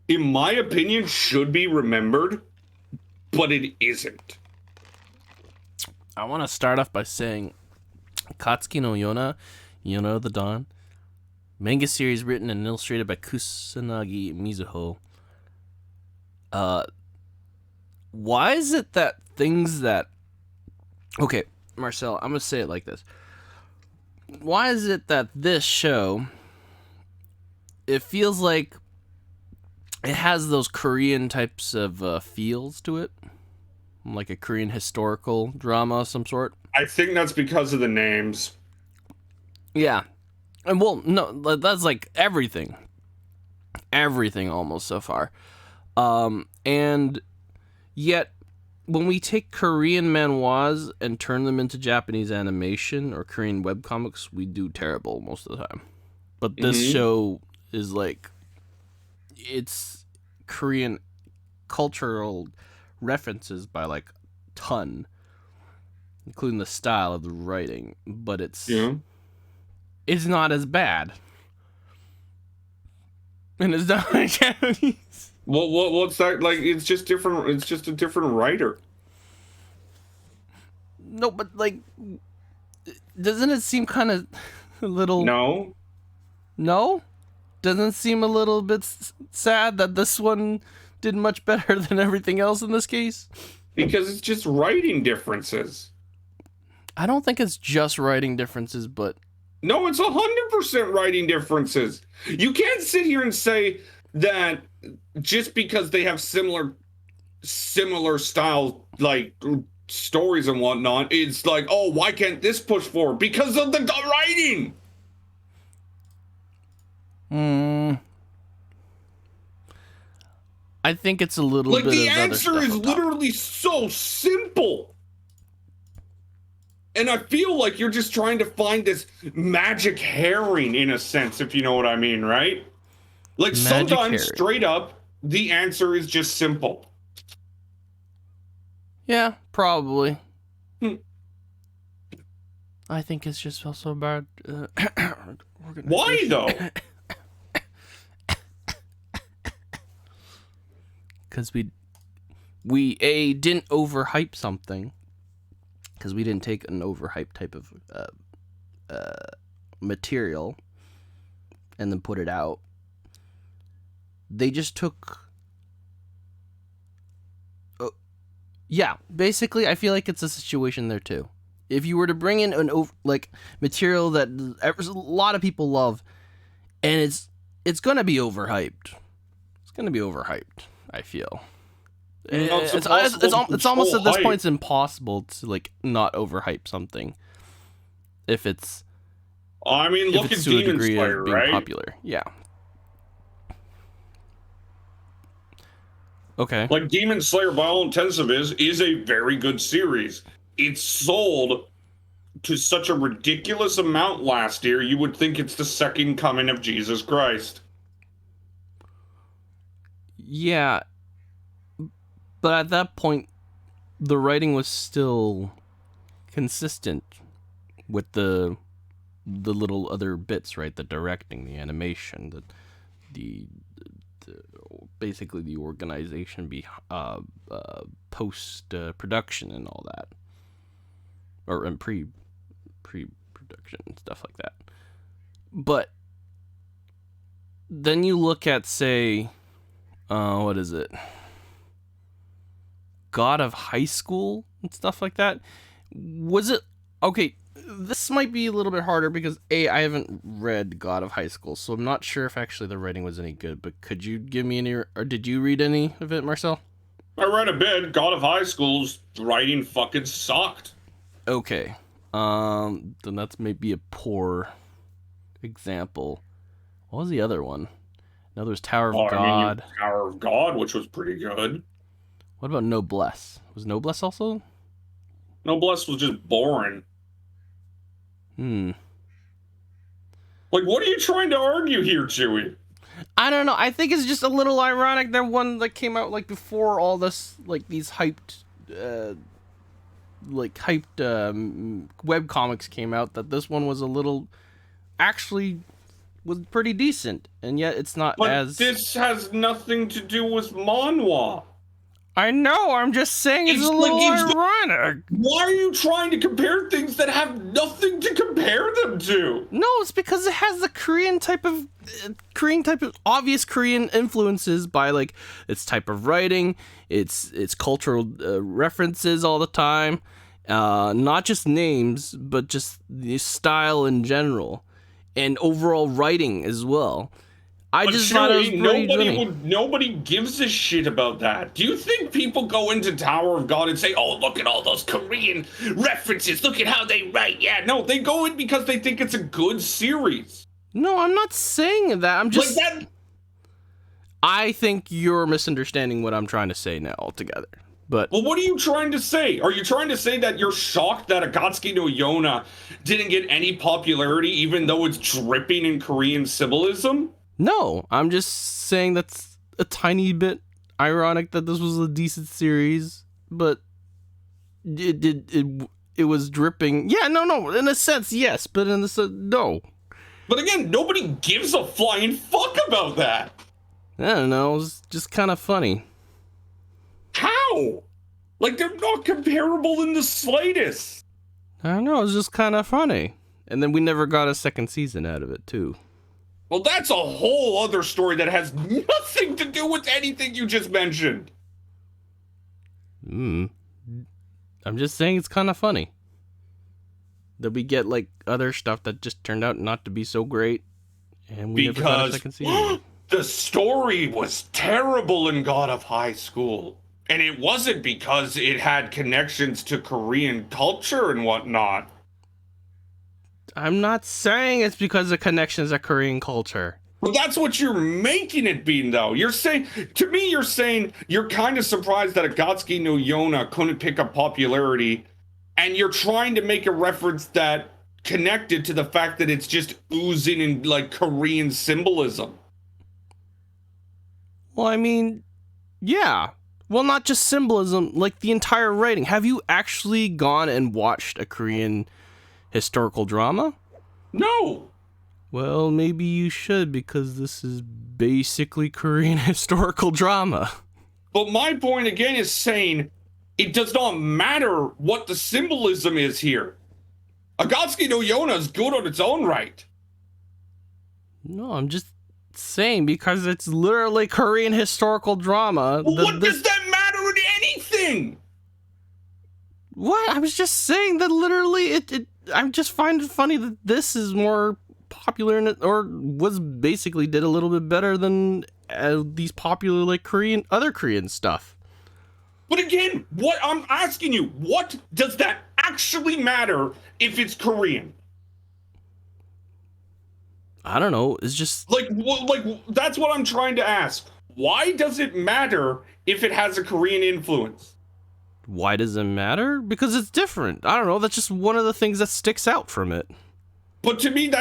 in my opinion, should be remembered, but it isn't. I want to start off by saying Akatsuki no Yona, Yona of the Dawn, manga series written and illustrated by Kusanagi Mizuho. Why is it that things that... Okay, Marcel, I'm going to say it like this. Why is it that this show, it feels like it has those Korean types of feels to it? Like a Korean historical drama of some sort? I think that's because of the names. Yeah. And well, no, that's like everything. Everything almost so far. And yet, when we take Korean manhwas and turn them into Japanese animation or Korean webcomics, we do terrible most of the time. But this show is like, it's Korean cultural references by like ton, including the style of the writing, but it's not as bad. And it's not like Japanese. What's that? Like, it's just different. It's just a different writer. No, but like, doesn't it seem kind of a little... No? Doesn't it seem a little bit sad that this one did much better than everything else in this case? Because it's just writing differences. I don't think it's just writing differences, but... No, it's 100% writing differences. You can't sit here and say that just because they have similar style, like, stories and whatnot, it's like, oh, why can't this push forward? Because of the writing! I think it's a little bit of other stuff. Like, the answer is literally so simple. And I feel like you're just trying to find this magic herring, in a sense, if you know what I mean, right? Like, sometimes, straight up, the answer is just simple. Yeah, probably. Hmm. I think it's just also about Why though? Because we didn't overhype something, because we didn't take an overhyped type of material and then put it out. They just took basically I feel like it's a situation there too. If you were to bring in an material that a lot of people love, and it's gonna be overhyped. It's gonna be overhyped, I feel. It's almost at this point it's impossible to like not overhype something if it's. I mean, look at Demon Slayer, right? Popular, yeah. Okay. Like Demon Slayer, by all intents is a very good series. It sold to such a ridiculous amount last year. You would think it's the second coming of Jesus Christ. Yeah. But at that point, the writing was still consistent with the little other bits, right? The directing, the animation, the basically the organization post production and all that, or in pre-production and stuff like that. But then you look at, say, what is it? God of High School and stuff like that. Was it okay? This might be a little bit harder because I haven't read God of High School, so I'm not sure if actually the writing was any good. But could you give me any, or did you read any of it, Marcel? I read a bit. God of High School's writing fucking sucked. Okay, then that's maybe a poor example. What was the other one? No, there's Tower of God. Tower of God, which was pretty good. What about Noblesse? Was Noblesse also? Noblesse was just boring. Like, what are you trying to argue here, Chewie? I don't know. I think it's just a little ironic that one that came out like before all this, like these hyped web comics came out, that this one was was pretty decent, and yet it's not. But this has nothing to do with manhwa. I know, I'm just saying it's a little ironic. Why are you trying to compare things that have nothing to compare them to? No, it's because it has the Korean type of obvious Korean influences by like its type of writing, its cultural references all the time, not just names, but just the style in general, and overall writing as well. I just thought it was nobody gives a shit about that. Do you think people go into Tower of God and say, "Oh, look at all those Korean references. Look at how they write"? Yeah, no, they go in because they think it's a good series. No, I'm not saying that. I'm just like that. I think you're misunderstanding what I'm trying to say now altogether. But well, what are you trying to say? Are you trying to say that you're shocked that Akatsuki no Yona didn't get any popularity, even though it's dripping in Korean symbolism? No, I'm just saying that's a tiny bit ironic that this was a decent series, but it was dripping. Yeah, no, in a sense, yes, but in a sense, no. But again, nobody gives a flying fuck about that. I don't know, it was just kind of funny. How? Like, they're not comparable in the slightest. I don't know, it was just kind of funny. And then we never got a second season out of it, too. Well, that's a whole other story that has nothing to do with anything you just mentioned. I'm just saying it's kind of funny that we get like other stuff that just turned out not to be so great, and we never got a second season. The story was terrible in God of High School, and it wasn't because it had connections to Korean culture and whatnot. I'm not saying it's because of connections to Korean culture. Well, that's what you're making it be, though. You're saying you're kind of surprised that Akatsuki no Yona couldn't pick up popularity, and you're trying to make a reference that connected to the fact that it's just oozing in like Korean symbolism. Well, I mean, yeah. Well, not just symbolism, like the entire writing. Have you actually gone and watched a Korean historical drama? No. Well, maybe you should, because this is basically Korean historical drama. But my point again is saying it does not matter what the symbolism is here. Akatsuki no Yona is good on its own right. No, I'm just saying because it's literally Korean historical drama. Well, what does that matter in anything? What? I was just saying that literally I just find it funny that this is more popular in it, or was basically did a little bit better than these popular like other Korean stuff. But again, what I'm asking you, what does that actually matter if it's Korean? I don't know. It's just like that's what I'm trying to ask. Why does it matter if it has a Korean influence? Why does it matter? Because it's different. I don't know. That's just one of the things that sticks out from it. But to me,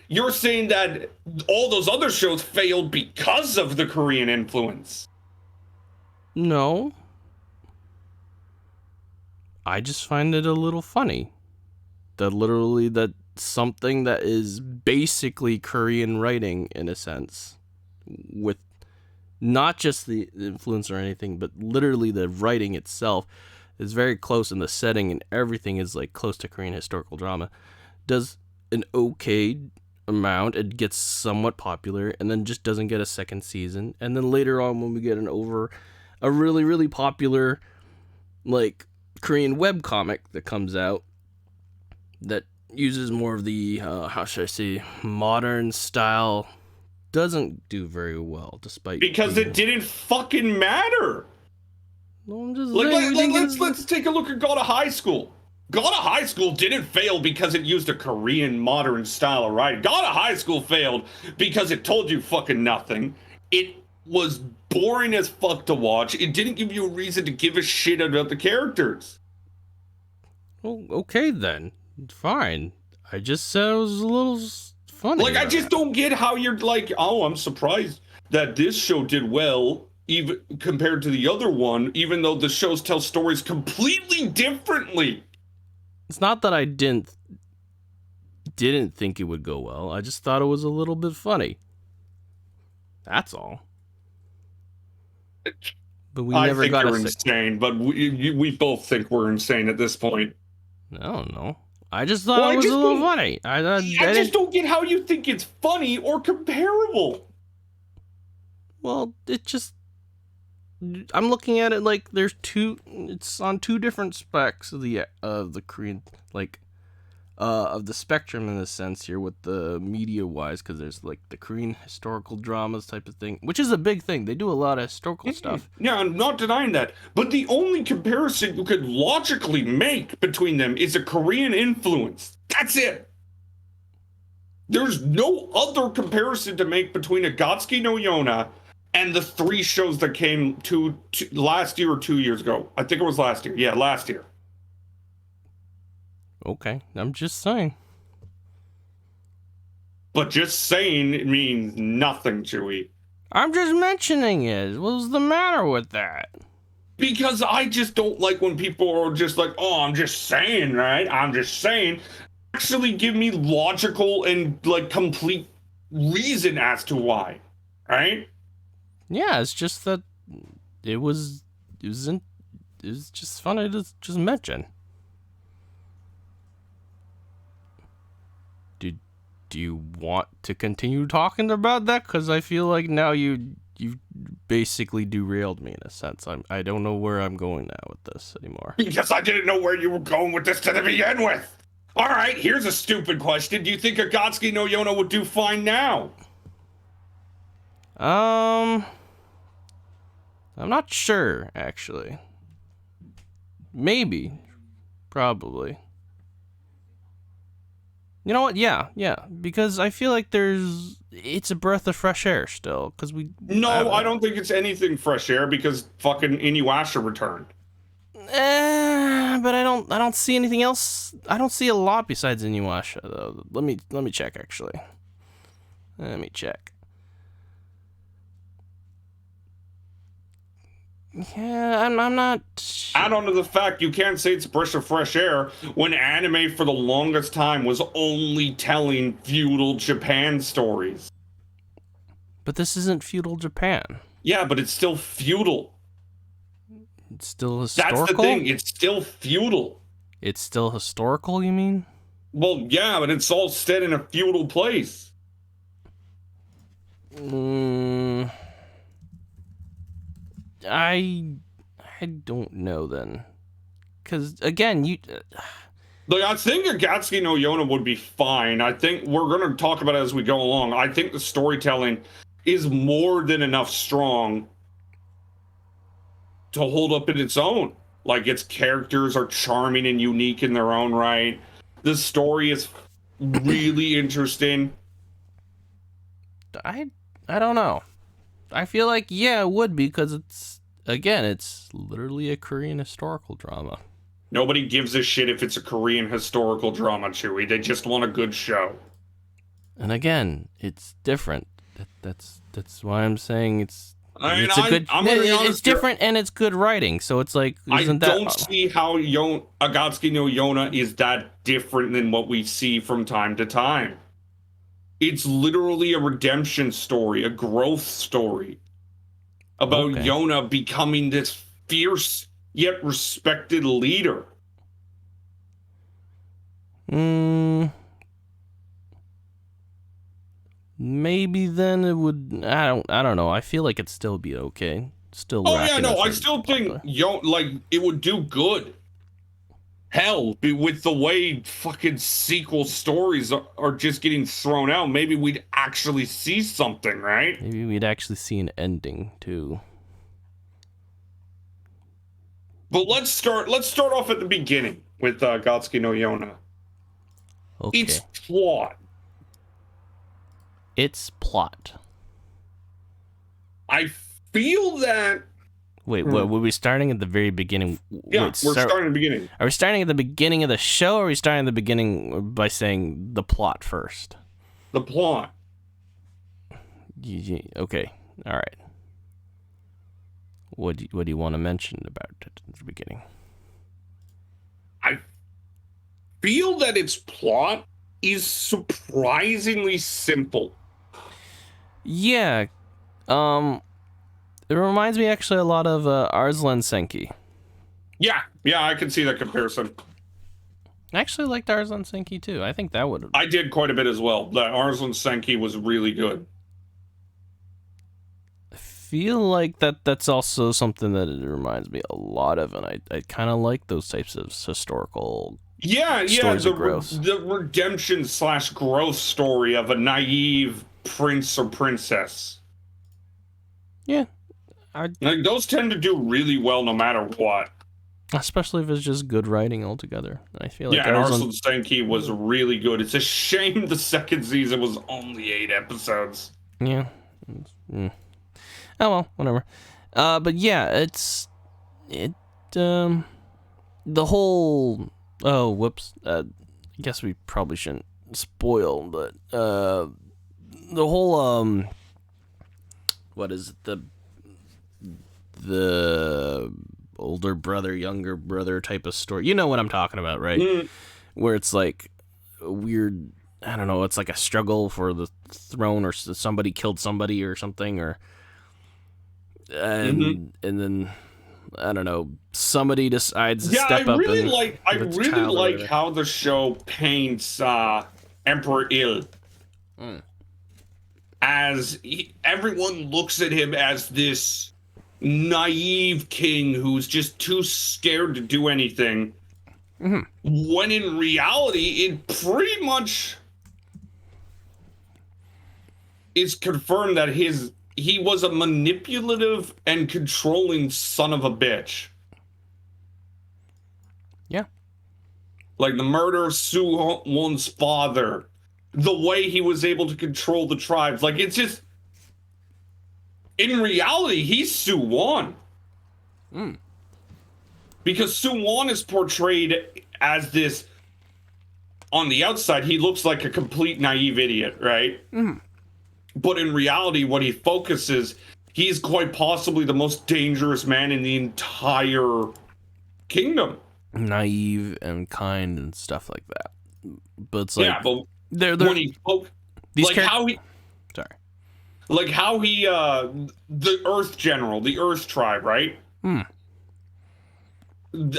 you're saying that all those other shows failed because of the Korean influence. No. I just find it a little funny that literally that something that is basically Korean writing in a sense, with not just the influence or anything, but literally the writing itself is very close, and the setting and everything is like close to Korean historical drama, does an okay amount. It gets somewhat popular and then just doesn't get a second season. And then later on, when we get a really, really popular like Korean webcomic that comes out that uses more of the, how should I say, modern style, doesn't do very well, despite because it didn't fucking matter. No, I'm just let's take a look at God of High School. God of High School didn't fail because it used a Korean modern style of writing. God of High School failed because it told you fucking nothing. It was boring as fuck to watch. It didn't give you a reason to give a shit about the characters. Well, okay then. Fine. I just said it was a little funny. Like, I just don't get how you're like, oh, I'm surprised that this show did well, even compared to the other one, even though the shows tell stories completely differently. It's not that I didn't think it would go well. I just thought it was a little bit funny. That's all. But we never I think got you're insane, but we both think we're insane at this point. I don't know. I just thought it was a little funny. I just don't get how you think it's funny or comparable. Well, I'm looking at it like it's on two different specs of the Korean, like, of the spectrum in a sense here with the media wise, because there's like the Korean historical dramas type of thing, which is a big thing. They do a lot of historical stuff. Yeah, I'm not denying that. But the only comparison you could logically make between them is a Korean influence. That's it. There's no other comparison to make between Akatsuki no Yona and the three shows that came to last year or 2 years ago. I think it was last year. Yeah, last year. Okay, I'm just saying. But just saying means nothing, Chewie. I'm just mentioning it. What's the matter with that? Because I just don't like when people are just like, oh, I'm just saying, right? I'm just saying. Actually give me logical and like complete reason as to why, right? Yeah, it's just that it was just funny to just mention. Do you want to continue talking about that? Because I feel like now you basically derailed me in a sense. I don't know where I'm going now with this anymore. Because I didn't know where you were going with this to begin with. All right, here's a stupid question. Do you think Akatsuki no Yona would do fine now? I'm not sure, actually. Maybe. Probably. You know what? Yeah. Because I feel like it's a breath of fresh air still. Because I don't think it's anything fresh air because fucking Inuyasha returned. But I don't see anything else. I don't see a lot besides Inuyasha though. Let me check actually. Let me check. Yeah, I'm not. Add on to the fact you can't say it's a breath of fresh air when anime for the longest time was only telling feudal Japan stories. But this isn't feudal Japan. Yeah, but it's still feudal. It's still historical? That's the thing, it's still feudal. It's still historical, you mean? Well, yeah, but it's all set in a feudal place. I don't know then. Because, again, Like, I think Agatsuki no Yona would be fine. I think we're going to talk about it as we go along. I think the storytelling is more than enough strong to hold up in its own. Like, its characters are charming and unique in their own right. The story is really interesting. I don't know. I feel like, yeah, it would be, because it's literally a Korean historical drama. Nobody gives a shit if it's a Korean historical drama, Chewie. They just want a good show. And again, it's different. That's why I'm saying it's I'm gonna be honest, it's different and it's good writing. So it's like, I don't see how Agatsuki no Yona is that different than what we see from time to time. It's literally a redemption story, a growth story about Yona becoming this fierce yet respected leader. Maybe then it would. I don't know. I feel like it'd still be okay. Still. Oh yeah, no, I still think it would do good. Hell, with the way fucking sequel stories are just getting thrown out, maybe we'd actually see something, right? Maybe we'd actually see an ending too. But let's start off at the beginning with Agatsuki no Yona. Okay. Its plot. Its plot. I feel that. Wait, were we starting at the very beginning? Yeah, we're starting at the beginning. Are we starting at the beginning of the show, or are we starting at the beginning by saying the plot first? The plot. Okay, all right. What do you want to mention about it at the beginning? I feel that its plot is surprisingly simple. Yeah, it reminds me actually a lot of Arslan Senki. Yeah, I can see that comparison. I actually liked Arslan Senki too. I think that would. I did quite a bit as well. That Arslan Senki was really good. I feel like that's also something that it reminds me a lot of, and I kind of like those types of historical. The redemption / growth story of a naive prince or princess. Yeah. Like, those tend to do really well no matter what. Especially if it's just good writing altogether. I feel like and Arslan Senki was really good. It's a shame the second season was only 8 episodes. Yeah. Oh well, whatever. But yeah, the whole. Oh, whoops. I guess we probably shouldn't spoil, but the whole what is it, the older brother, younger brother type of story. You know what I'm talking about, right? Mm. Where it's like a weird, I don't know, it's like a struggle for the throne, or somebody killed somebody or something, and then I don't know, somebody decides to step up. I really like how the show paints Emperor Ill. As everyone looks at him as this naive king who's just too scared to do anything. Mm-hmm. When in reality, it pretty much is confirmed that he was a manipulative and controlling son of a bitch. Yeah. Like the murder of Su-won's father. The way he was able to control the tribes. Like, it's just... In reality, he's Su-won. Mm. Because Su-won is portrayed as this... On the outside, he looks like a complete naive idiot, right? Mm. But in reality, what he focuses he is quite possibly the most dangerous man in the entire kingdom. Naive and kind and stuff like that. But it's like, Yeah, but they're when he spoke, these like how he, sorry, like how he, the Earth General, the Earth Tribe, right?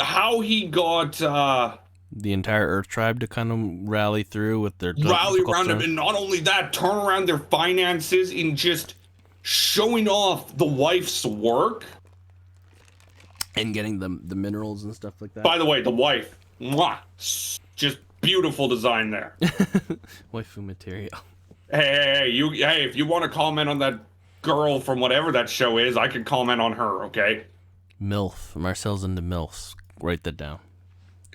How he got the entire Earth Tribe to kind of rally through with their rally difficult around him, times. and not only that, turn around their finances in just showing off the wife's work. And getting the minerals and stuff like that. By the way, the wife, mwah, just beautiful design there. Waifu material. Hey, if you want to comment on that girl from whatever that show is, I can comment on her, okay? MILF. Marcel's into MILFs. Write that down.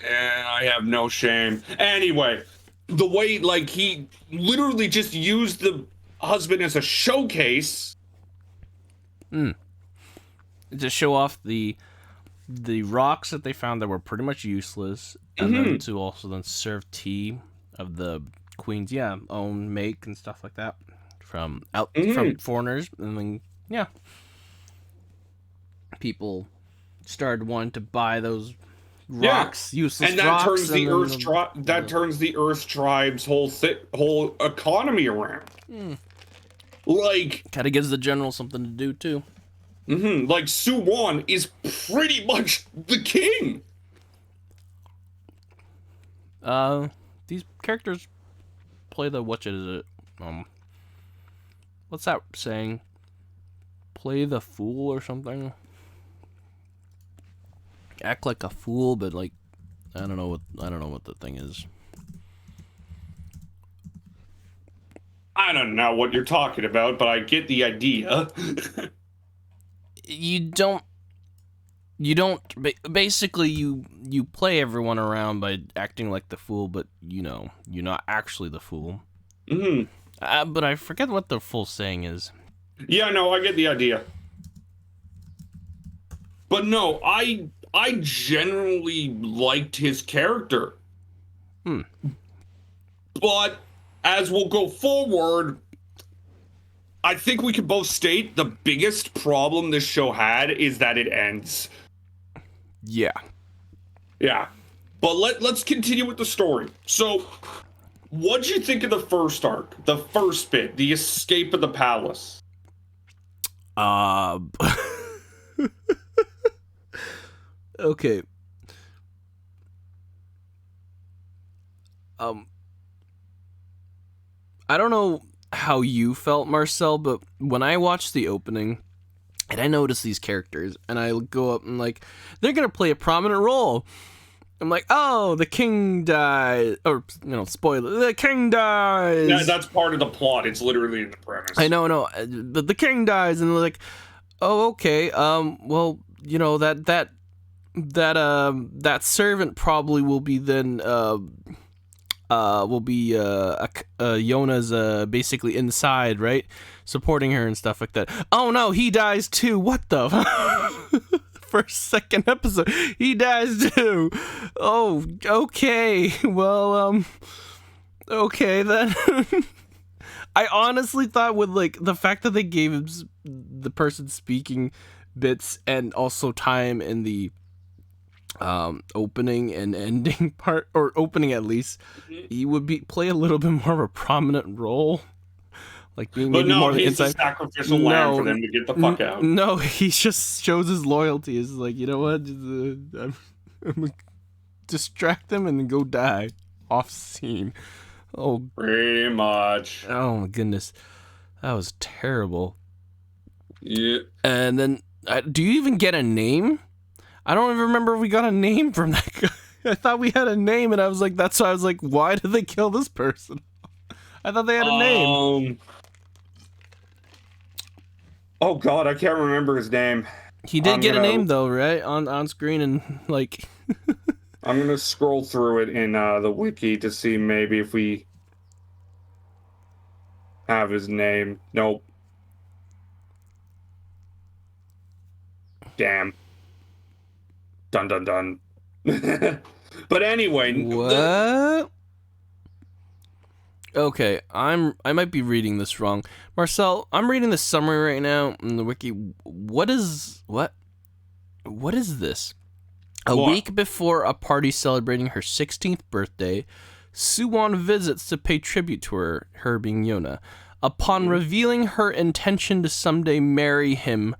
And I have no shame. Anyway, the way, like, he literally just used the husband as a showcase. To show off the rocks that they found that were pretty much useless, and then to also then serve tea of the queen's own make and stuff like that from from foreigners, and then people started wanting to buy those rocks, useless and that rocks, turns the Earth turns the Earth Tribe's whole economy around. Like, kind of gives the general something to do too. Like Suwon is pretty much the king. These characters play the what's that saying? Play the fool or something. Act like a fool, but like I don't know what the thing is. I don't know what you're talking about, but I get the idea. Basically you play everyone around by acting like the fool, but you're not actually the fool. But I forget what the full saying is. Yeah, no, I get the idea. But no, I generally liked his character. But as we'll go forward, I think we can both state the biggest problem this show had is that it ends. Yeah. But let's continue with the story. So, what'd you think of the first arc? The first bit, the escape of the palace? Okay. I don't know how you felt, Marcel, but when I watched the opening and I noticed these characters and I go up and like, they're going to play a prominent role. I'm like, oh, the king died. Or, spoiler, the king dies. Yeah, that's part of the plot. It's literally in the premise. I know. But the king dies, and they're like, oh, okay. Well, that servant probably will be then, Yona's basically inside, right? Supporting her and stuff like that. Oh no, he dies too. What the second episode, he dies too. Oh, okay. Well, okay then. I honestly thought with like the fact that they gave him the person speaking bits and also time in the opening and ending part, or opening at least, he would play a little bit more of a prominent role, like being maybe more he's inside. a sacrificial lamb for them to get the fuck out. No, he just shows his loyalty. It's like, you know what, I'm gonna distract them and then go die off scene. Oh, pretty much. Oh my goodness, that was terrible. Yeah. And then, do you even get a name? I don't even remember if we got a name from that guy. I thought we had a name, and I was like, that's why I was like, why did they kill this person? I thought they had a name. Oh god, I can't remember his name. He did get a name though, right? On screen, and like I'm gonna scroll through it in the wiki to see maybe if we have his name. Nope. Damn. Dun dun dun. But anyway, what? Okay, I might be reading this wrong. Marcel, I'm reading the summary right now in the wiki. What is this? A What? week before a party celebrating her 16th birthday, Suwon visits to pay tribute to her being Yona. Upon revealing her intention to someday marry him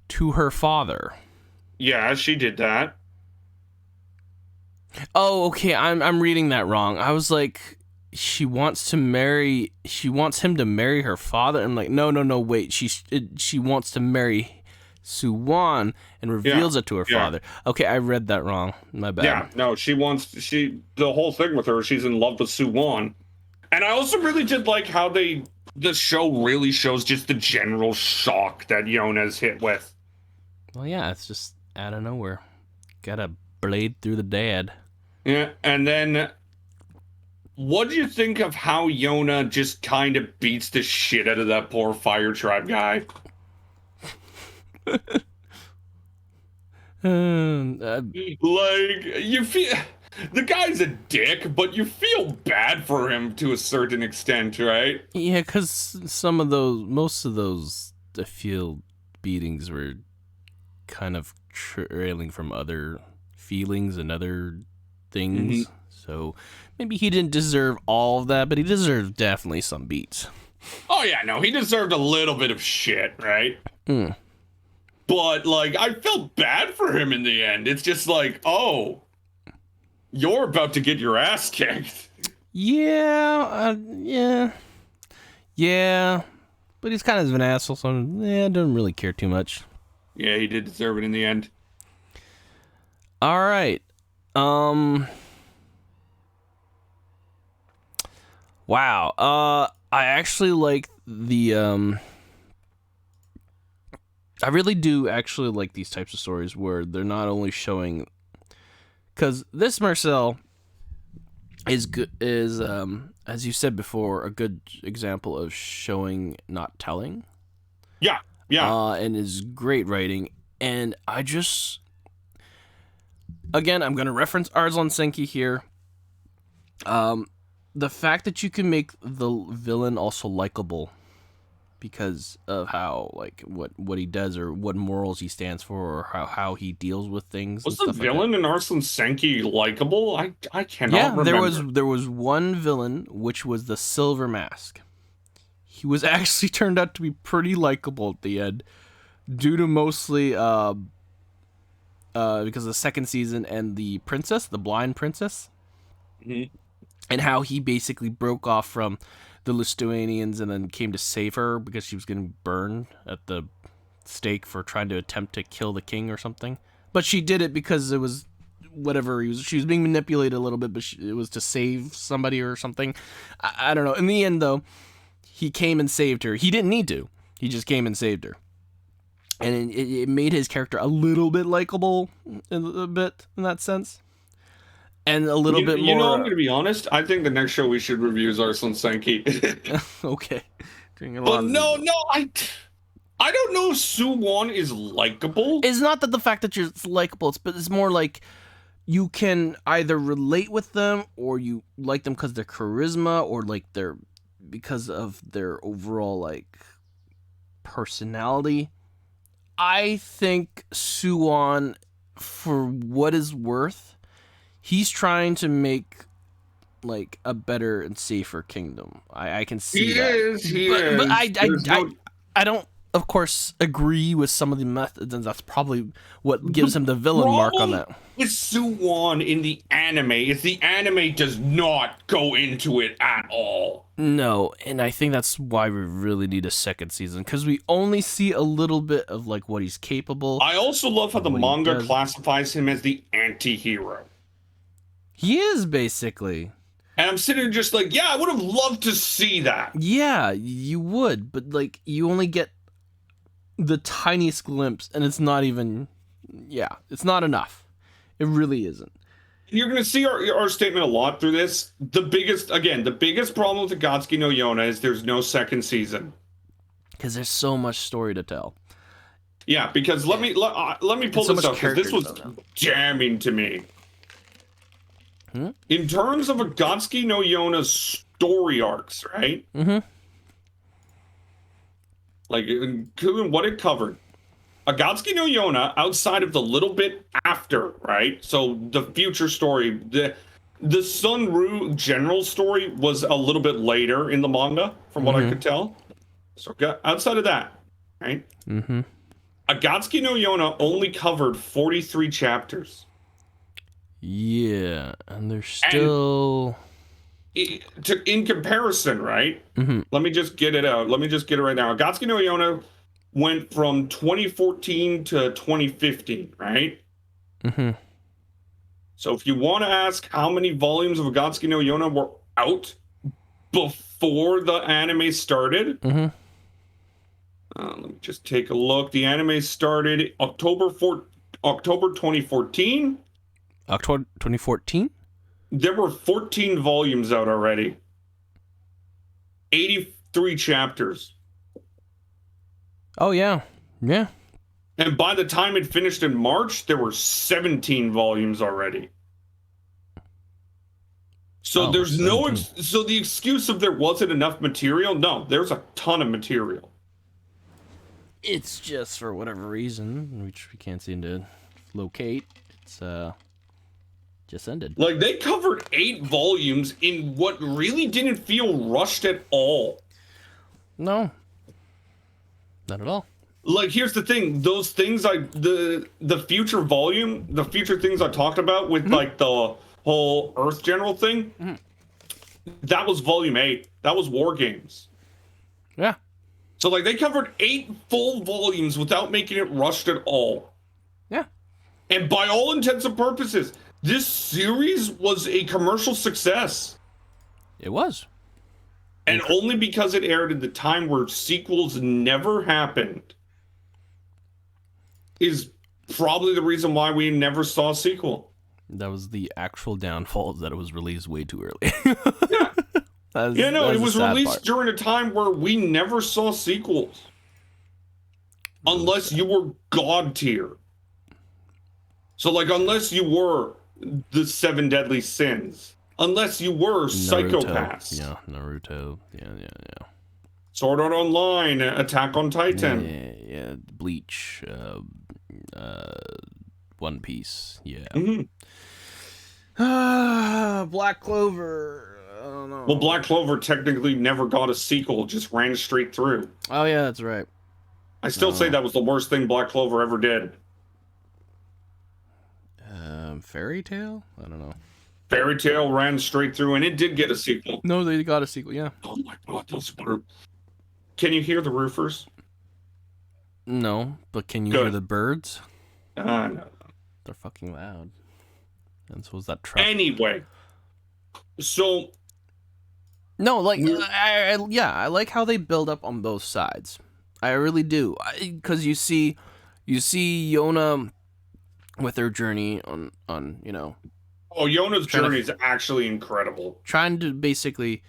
to her father. Yeah, she did that. Oh, okay, I'm reading that wrong. I was like, she wants him to marry her father. I'm like, no, wait. She wants to marry Suwon and reveals it to her father. Okay, I read that wrong. My bad. Yeah, no, the whole thing with her, she's in love with Suwon. And I also really did like how the show really shows just the general shock that Yona's hit with. Well, yeah, it's just out of nowhere. Got a blade through the dad. Yeah, and then what do you think of how Yona just kind of beats the shit out of that poor Fire Tribe guy? Like, you feel the guy's a dick, but you feel bad for him to a certain extent, right? Yeah, because most of those, I feel, beatings were kind of trailing from other feelings and other things. Mm-hmm. So maybe he didn't deserve all of that, but he deserved definitely some beats. Oh yeah, no, he deserved a little bit of shit, right? Mm. But like, I felt bad for him in the end. It's just like, oh, you're about to get your ass kicked. Yeah. But he's kind of an asshole, so I don't really care too much. Yeah, he did deserve it in the end. All right. Wow. I actually like the I really do actually like these types of stories where they're not only showing, because this Marcel is good, as you said before, a good example of showing, not telling. Yeah. And is great writing. And I just, again, I'm going to reference Arslan Senki here. The fact that you can make the villain also likable because of how, like, what he does or what morals he stands for or how he deals with things. Was the villain in Arslan Senki likable? I cannot remember. There was one villain, which was the Silver Mask. He was actually turned out to be pretty likable at the end, due to mostly because of the second season and the princess, the blind princess, and how he basically broke off from the Lithuanians and then came to save her because she was getting burned at the stake for trying to attempt to kill the king or something. But she did it because it was whatever, she was being manipulated a little bit, but it was to save somebody or something. I don't know. In the end, though, he came and saved her. He didn't need to. He just came and saved her. And it made his character a little bit likable, a bit in that sense. And a little bit more... You know, I'm going to be honest. I think the next show we should review is Arslan Senki. Okay. But no, I don't know if Suwon is likable. It's not that the fact that you're likable, but it's more like you can either relate with them or you like them because of their charisma or like because of their overall like personality. I think Suwon, for what is worth, he's trying to make like a better and safer kingdom. I can see that. He is. But I don't, of course, agree with some of the methods, and that's probably what gives him the villain mark on that. It's Suwon in the anime. The anime does not go into it at all. No, and I think that's why we really need a second season, because we only see a little bit of like what he's capable. I also love how the manga classifies him as the anti-hero. He is, basically. And I'm sitting there just like, yeah, I would have loved to see that. Yeah, you would, but like you only get the tiniest glimpse, and it's not even, it's not enough. It really isn't. You're going to see our statement a lot through this. The biggest problem with Akatsuki no Yona is there's no second season. Because there's so much story to tell. Yeah, because let me pull this up, because this was damning to me. In terms of Akatsuki no Yona's story arcs, right? Mm-hmm. Like, including what it covered. Agatsuki no Yona, outside of the little bit after, right? So the future story, the Sunru general story was a little bit later in the manga, from what I could tell. So outside of that, right? Mm-hmm. Agatsuki no Yona only covered 43 chapters. Yeah, and there's still... In comparison, right? Mm-hmm. Let me just get it out. Let me just get it right now. Agatsuki no Yona went from 2014 to 2015, right? Mm-hmm. So if you want to ask how many volumes of Agatsuki no Yona were out before the anime started, let me just take a look. The anime started October 2014. October 2014? There were 14 volumes out already. 83 chapters. Oh, yeah. Yeah. And by the time it finished in March, there were 17 volumes already. So there's 17. so the excuse of there wasn't enough material, no, there's a ton of material. It's just for whatever reason, which we can't seem to locate. It's just ended. Like, they covered 8 volumes in what really didn't feel rushed at all. No. Not at all. Like, here's the thing, those things the future volume, the future things I talked about with like the whole Earth General thing, that was volume 8. That was War Games. Yeah. So like they covered 8 full volumes without making it rushed at all. Yeah. And by all intents and purposes, this series was a commercial success. It was. And only because it aired at the time where sequels never happened is probably the reason why we never saw a sequel. That was the actual downfall, that it was released way too early. Yeah. It was released during a time where we never saw sequels. Unless you were God tier. So, like, unless you were the 7 Deadly Sins. Unless you were Psychopaths. Yeah, Naruto. Yeah. Sword Art Online, Attack on Titan. Yeah. Bleach. One Piece. Yeah. Black Clover. I don't know. Well, Black Clover technically never got a sequel, just ran straight through. Oh, yeah, that's right. I still say that was the worst thing Black Clover ever did. Fairy Tail? I don't know. Fairy Tail ran straight through, and it did get a sequel. No, they got a sequel, yeah. Oh my god, those were... Can you hear the roofers? No, but can you Good. hear the birds? No. They're fucking loud. And so is that truck. Anyway, so... No, like, I like how they build up on both sides. I really do. Because you see Yona with her journey on you know... Oh, Yona's journey is actually incredible. Trying to basically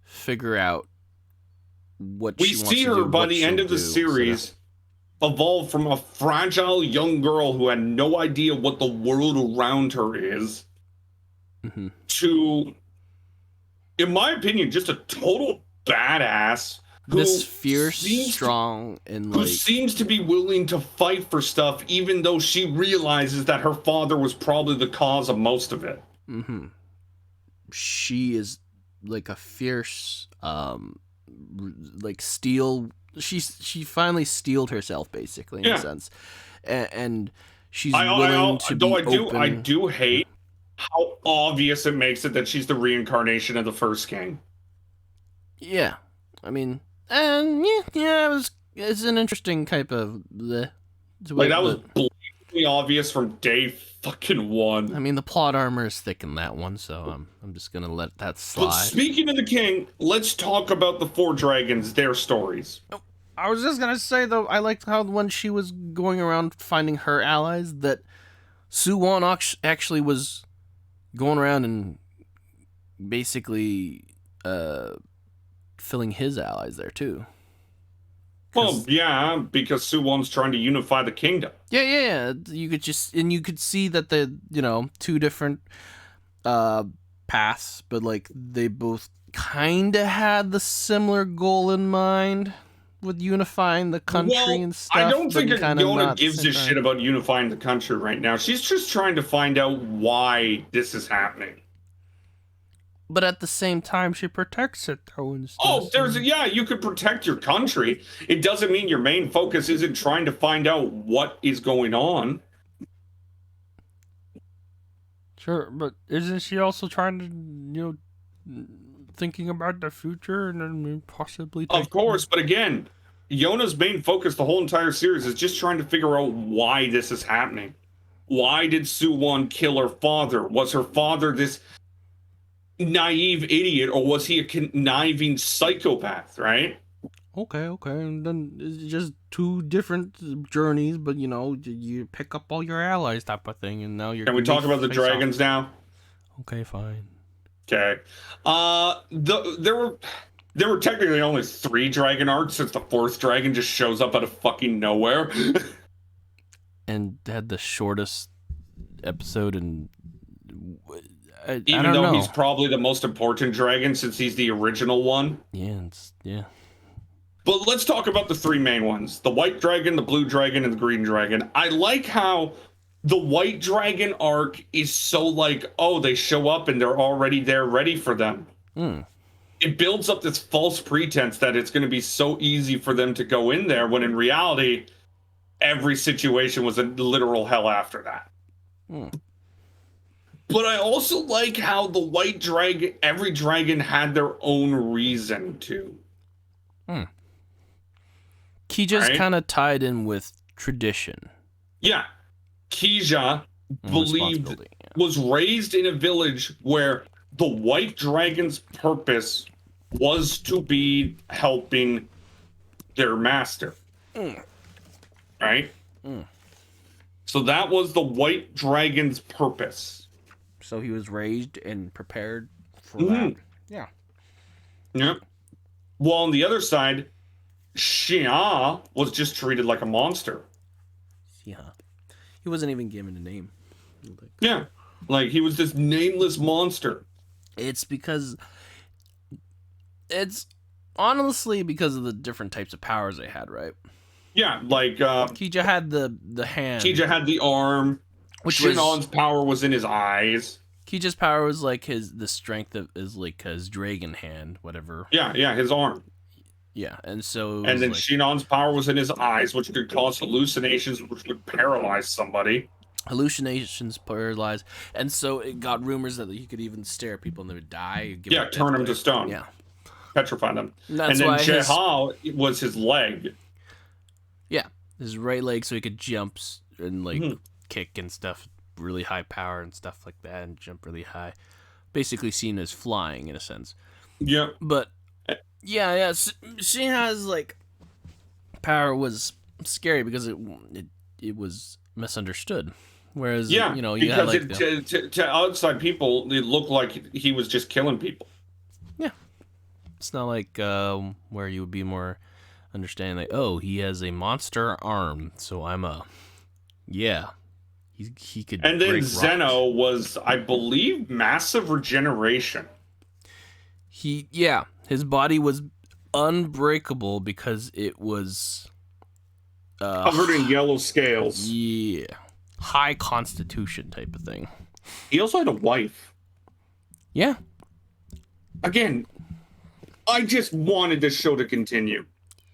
figure out what we she wants see to her do, by what the end she'll of the do, series evolve from a fragile young girl who had no idea what the world around her is to, in my opinion, just a total badass. This fierce, strong, and who seems to be willing to fight for stuff, even though she realizes that her father was probably the cause of most of it. She is like a fierce, like steel. She finally steeled herself, basically, in a sense, and she's willing to be open. I do hate how obvious it makes it that she's the reincarnation of the first king. Yeah, I mean. And it's an interesting type of that was blatantly obvious from day fucking one. I mean, the plot armor is thick in that one, so I'm just gonna let that slide. But speaking of the king, let's talk about the 4 dragons, their stories. I was just gonna say though, I liked how when she was going around finding her allies, that Suwon actually was going around and basically filling his allies there too. Well, yeah, because Suwon's trying to unify the kingdom. Yeah. You could see that the 2 different paths, but like they both kind of had the similar goal in mind with unifying the country and stuff. I don't think Yona gives a shit shit about unifying the country right now. She's just trying to find out why this is happening. But at the same time, she protects it though. You could protect your country. It doesn't mean your main focus isn't trying to find out what is going on. Sure, but isn't she also trying to, thinking about the future and then possibly... Of course, but again, Yona's main focus the whole entire series is just trying to figure out why this is happening. Why did Suwon kill her father? Was her father this naive idiot, or was he a conniving psychopath, right? Okay, and then it's just two different journeys, but you pick up all your allies type of thing, and now you're... Can we talk about the dragons now? Okay, fine. Okay. There were technically only 3 dragon arcs, since the 4th dragon just shows up out of fucking nowhere. And had the shortest episode, and even though he's probably the most important dragon since he's the original one. Yeah. But let's talk about the 3 main ones. The white dragon, the blue dragon, and the green dragon. I like how the white dragon arc is so like, oh, they show up and they're already there ready for them. It builds up this false pretense that it's going to be so easy for them to go in there, when in reality, every situation was a literal hell after that. But I also like how the white dragon, every dragon had their own reason to. Kija's kind of tied in with tradition. Yeah. Kija was raised in a village where the white dragon's purpose was to be helping their master. Right? So that was the white dragon's purpose. So he was raised and prepared for that. Yeah. Yep. Well, on the other side, Xia was just treated like a monster. Yeah. He wasn't even given a name. Yeah. Like, he was this nameless monster. It's honestly because of the different types of powers they had, right? Yeah, like... Kija had the hand. Kija had the arm. Shinon's power was in his eyes. Kija's power was like the strength of his dragon hand, whatever. Yeah, his arm. Yeah, and so... And then Shinon's power was in his eyes, which could cause hallucinations, which would paralyze somebody. Hallucinations paralyze. And so it got rumors that he could even stare at people and they would die. Turn them to stone. Yeah. Petrify them. And then Cheha was his leg. Yeah, his right leg, so he could jump and kick and stuff, really high power and stuff like that, and jump really high. Basically seen as flying in a sense. Yeah. But yeah. She has power was scary because it was misunderstood. Whereas you because had to outside people, it looked like he was just killing people. Yeah. It's not like where you would be more understanding, like, oh, he has a monster arm, so I'm he could. And then break Zeno rocks. was, I believe, massive regeneration. His body was unbreakable because it was covered in yellow scales. Yeah, high constitution type of thing. He also had a wife. Yeah. Again, I just wanted this show to continue.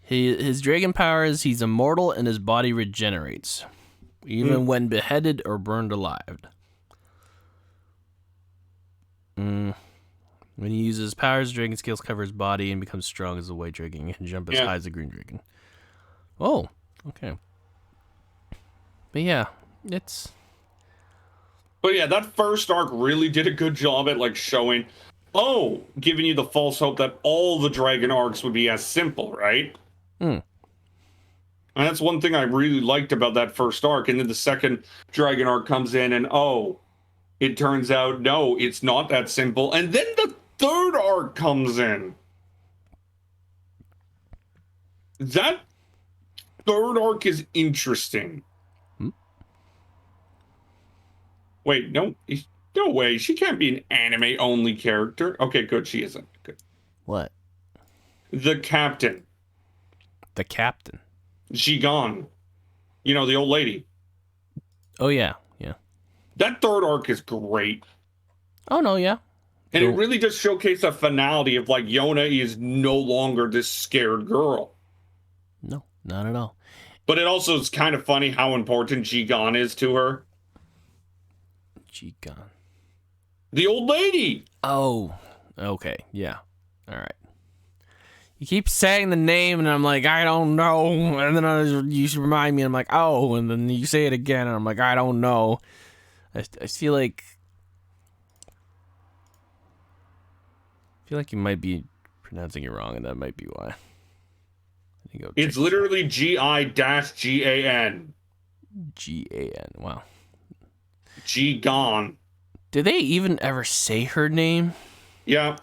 His dragon power is he's immortal and his body regenerates, even when beheaded or burned alive. When he uses his powers, dragon scales cover his body and becomes strong as a white dragon and can jump as high as a green dragon. Oh, okay. But yeah, it's... But yeah, that first arc really did a good job at showing, giving you the false hope that all the dragon arcs would be as simple, right? And that's one thing I really liked about that first arc. And then the second dragon arc comes in and, it turns out, no, it's not that simple. And then the third arc comes in. That third arc is interesting. Wait, no. No way. She can't be an anime-only character. Okay, good. She isn't. Good. What? The captain. The captain. Jigan. You know, the old lady. Oh, yeah. Yeah. That third arc is great. Oh, no, yeah. And it really does showcase a finality of, like, Yona is no longer this scared girl. No, not at all. But it also is kind of funny how important Jigan is to her. Jigan. The old lady. Oh, okay. Yeah. All right. You keep saying the name, and I'm like, I don't know. And then you remind me, and I'm like, oh. And then you say it again, and I'm like, I don't know. I feel like you might be pronouncing it wrong, and that might be why. It's literally G-I-G-A-N. G-A-N. Wow. Jigan. Did they even ever say her name? Yeah.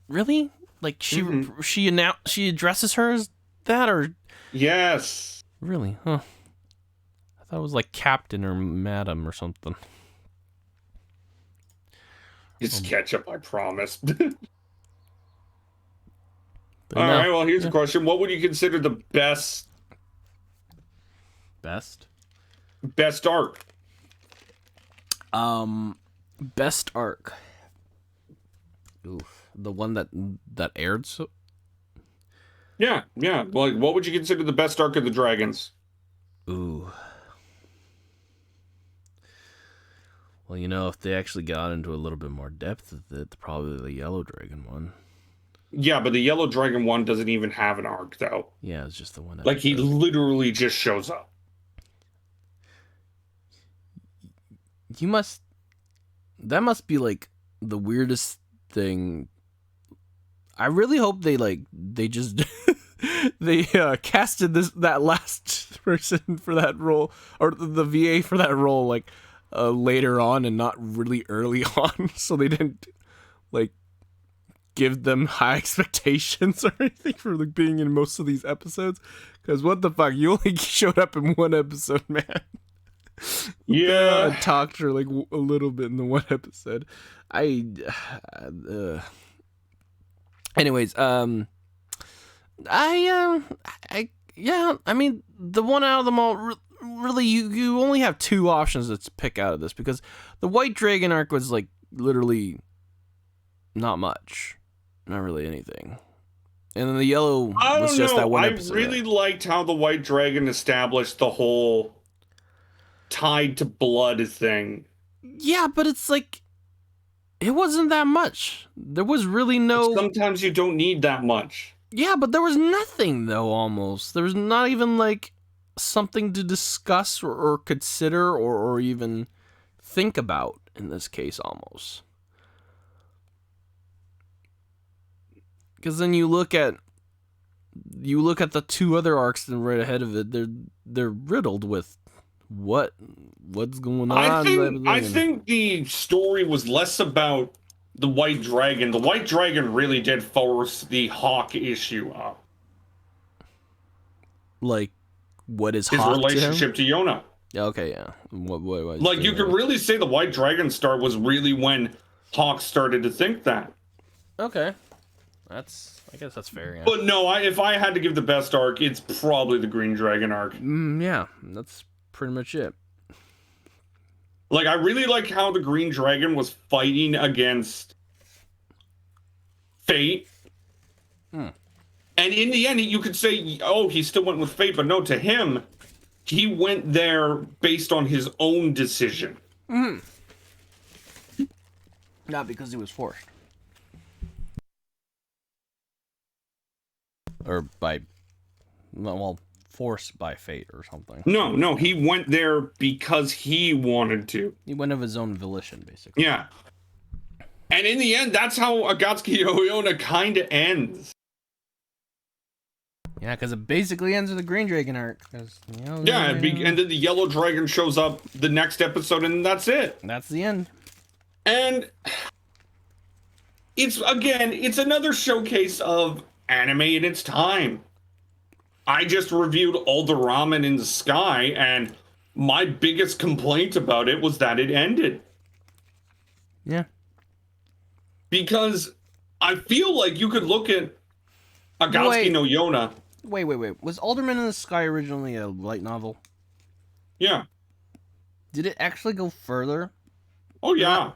Really? Like she addresses her as that, or? Yes. Really? Huh. I thought it was like Captain or Madam or something. It's ketchup, I promise. All right, well, here's a question. What would you consider the best arc? Best arc. Oof. The one that aired so. Yeah. Well, what would you consider the best arc of the dragons? Ooh. Well, you know, if they actually got into a little bit more depth with it, probably the Yellow Dragon one. Yeah, but the Yellow Dragon one doesn't even have an arc, though. Yeah, it's just the one. Like, he literally just shows up. That must be, like, the weirdest thing. I really hope they just they casted that last person for that role, or the VA for that role, like, later on and not really early on, so they didn't, like, give them high expectations or anything for, like, being in most of these episodes. Because what the fuck, you only showed up in one episode, man. Yeah. Talked for, like, a little bit in the one episode. Anyways, I mean, the one out of them all, really, you only have two options to pick out of this, because the White Dragon arc was, like, literally not much. Not really anything. And then the Yellow was just that one episode. I really liked how the White Dragon established the whole tied to blood thing. Yeah, but it's like, it wasn't that much. There was really no... Sometimes you don't need that much. Yeah, but there was nothing, though, almost. There was not even, like, something to discuss or consider or even think about in this case, almost. Because then you look at the two other arcs and right ahead of it, they're riddled with what's going on. I think the story was less about the White Dragon. The White Dragon really did force the Hawk issue up. Like, what is his Hawk relationship to Yona? Okay, yeah. What like, you could really say the White Dragon start was really when Hawk started to think that. Okay. I guess that's fair, yeah. But no, if I had to give the best arc, it's probably the Green Dragon arc. Yeah, that's pretty much it. Like, I really like how the Green Dragon was fighting against Fate. And in the end, you could say, oh, he still went with Fate, but no, to him, he went there based on his own decision. Not because he was forced. Or forced by fate or something. No, he went there because he wanted to. He went of his own volition, basically. Yeah. And in the end, that's how Agatsuki Yona kind of ends. Yeah, because it basically ends with the Green Dragon arc. And then the Yellow Dragon shows up the next episode, and that's it. That's the end. And it's another showcase of anime in its time. I just reviewed All the Ramen in the Sky, and my biggest complaint about it was that it ended. Yeah. Because I feel like you could look at Agatsuki no Yona. Wait. Was Alderman in the Sky originally a light novel? Yeah. Did it actually go further? Oh, yeah.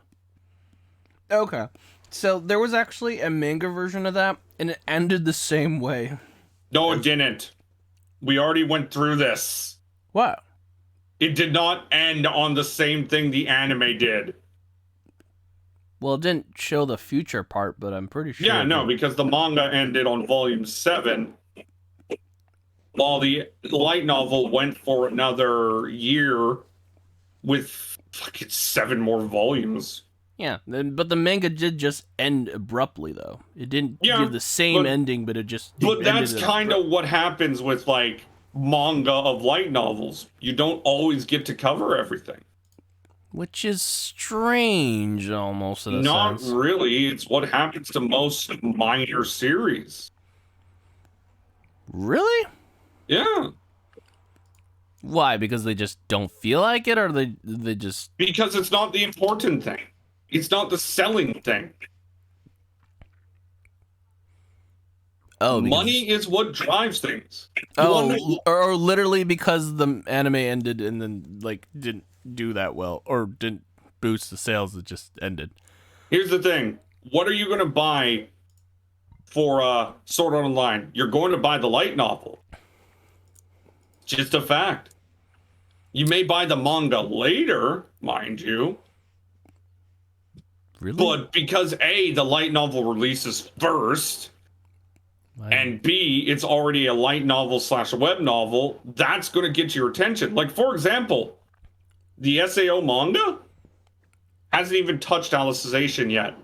Okay. So there was actually a manga version of that, and it ended the same way. No, it didn't. We already went through this. What? It did not end on the same thing the anime did. Well, it didn't show the future part, but I'm pretty sure. Yeah, no, because the manga ended on volume 7, while the light novel went for another year with fucking 7 more volumes. Yeah, but the manga did just end abruptly, though. It didn't give the same ending, but it just. But that's kind of what happens with like manga of light novels. You don't always get to cover everything. Which is strange, almost in a Not sense. really. It's what happens to most minor series. Really? Yeah. Why? Because they just don't feel like it, or they just. Because it's not the important thing. It's not the selling thing. Oh, money is what drives things. Or literally because the anime ended and then like didn't do that well or didn't boost the sales. It just ended. Here's the thing: what are you going to buy for Sword Art Online? You're going to buy the light novel. Just a fact. You may buy the manga later, mind you. Really? But because A, the light novel releases first, and B, it's already a light novel / web novel, that's going to get your attention. Like, for example, the SAO manga hasn't even touched Alicization yet.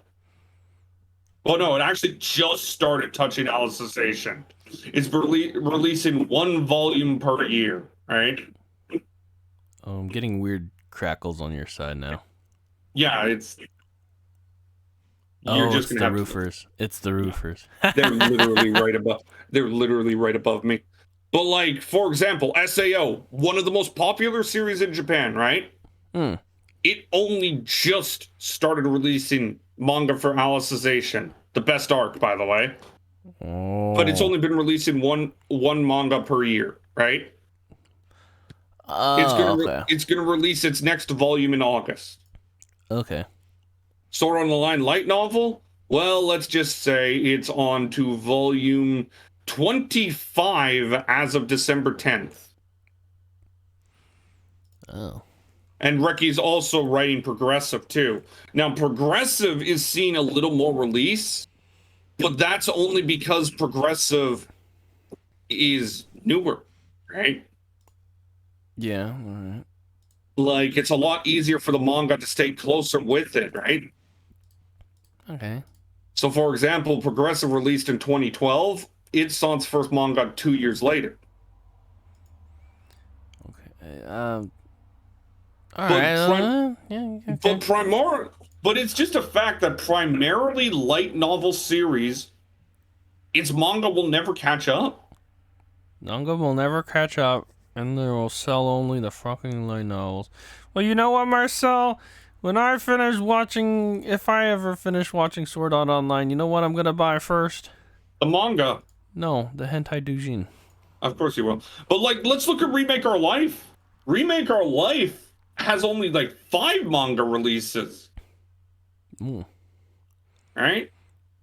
Well, no, it actually just started touching Alicization. It's releasing 1 volume per year, right? Oh, I'm getting weird crackles on your side now. Yeah, it's... You're just gonna have roofers. It's the roofers. They're literally right above. They're literally right above me. But like, for example, SAO, one of the most popular series in Japan, right? It only just started releasing manga for Alicization. The best arc, by the way. Oh. But it's only been releasing one manga per year, right? It's gonna release its next volume in August. Okay. Sword Art Online light novel? Well, let's just say it's on to volume 25 as of December 10th. Oh. And Reki's also writing Progressive, too. Now, Progressive is seeing a little more release, but that's only because Progressive is newer, right? Yeah, all right. Like, it's a lot easier for the manga to stay closer with it, right? Okay. So, for example, Progressive released in 2012. It saw its first manga 2 years later. Okay. All right. Yeah. Okay. But it's just a fact that primarily light novel series, its manga will never catch up. Manga will never catch up, and they will sell only the fucking light novels. Well, you know what, Marcel? When I finish watching, if I ever finish watching Sword Art Online, you know what I'm gonna buy first? The manga. No, the hentai doujin. Of course you will. But like, let's look at Remake Our Life. Remake Our Life has only like 5 manga releases. Ooh. Right?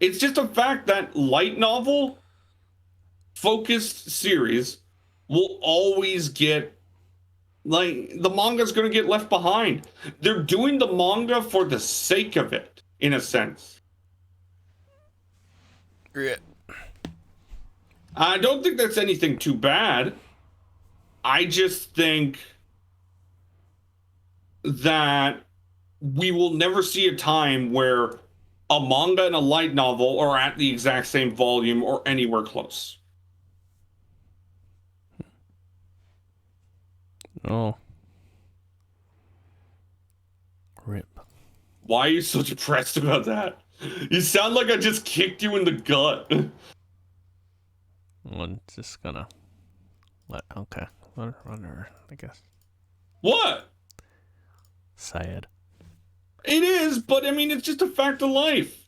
It's just a fact that light novel focused series will always get, like, the manga's going to get left behind. They're doing the manga for the sake of it, in a sense. Yeah. I don't think that's anything too bad. I just think that we will never see a time where a manga and a light novel are at the exact same volume or anywhere close. Oh. Rip. Why are you so depressed about that? You sound like I just kicked you in the gut. I'm just gonna whatever, I guess. What? Sad. It is, but I mean, it's just a fact of life.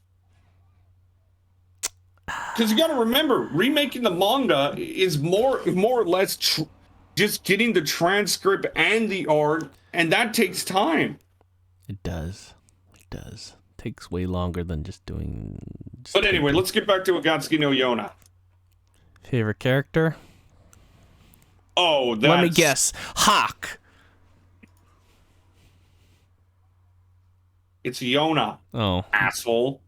Because you got to remember, remaking the manga is more or less just getting the transcript and the art, and that takes time. It does. Takes way longer than just doing. But anyway, let's get back to Akatsuki no Yona. Favorite character? Oh, that's... Let me guess. Hawk. It's Yona. Oh. Asshole.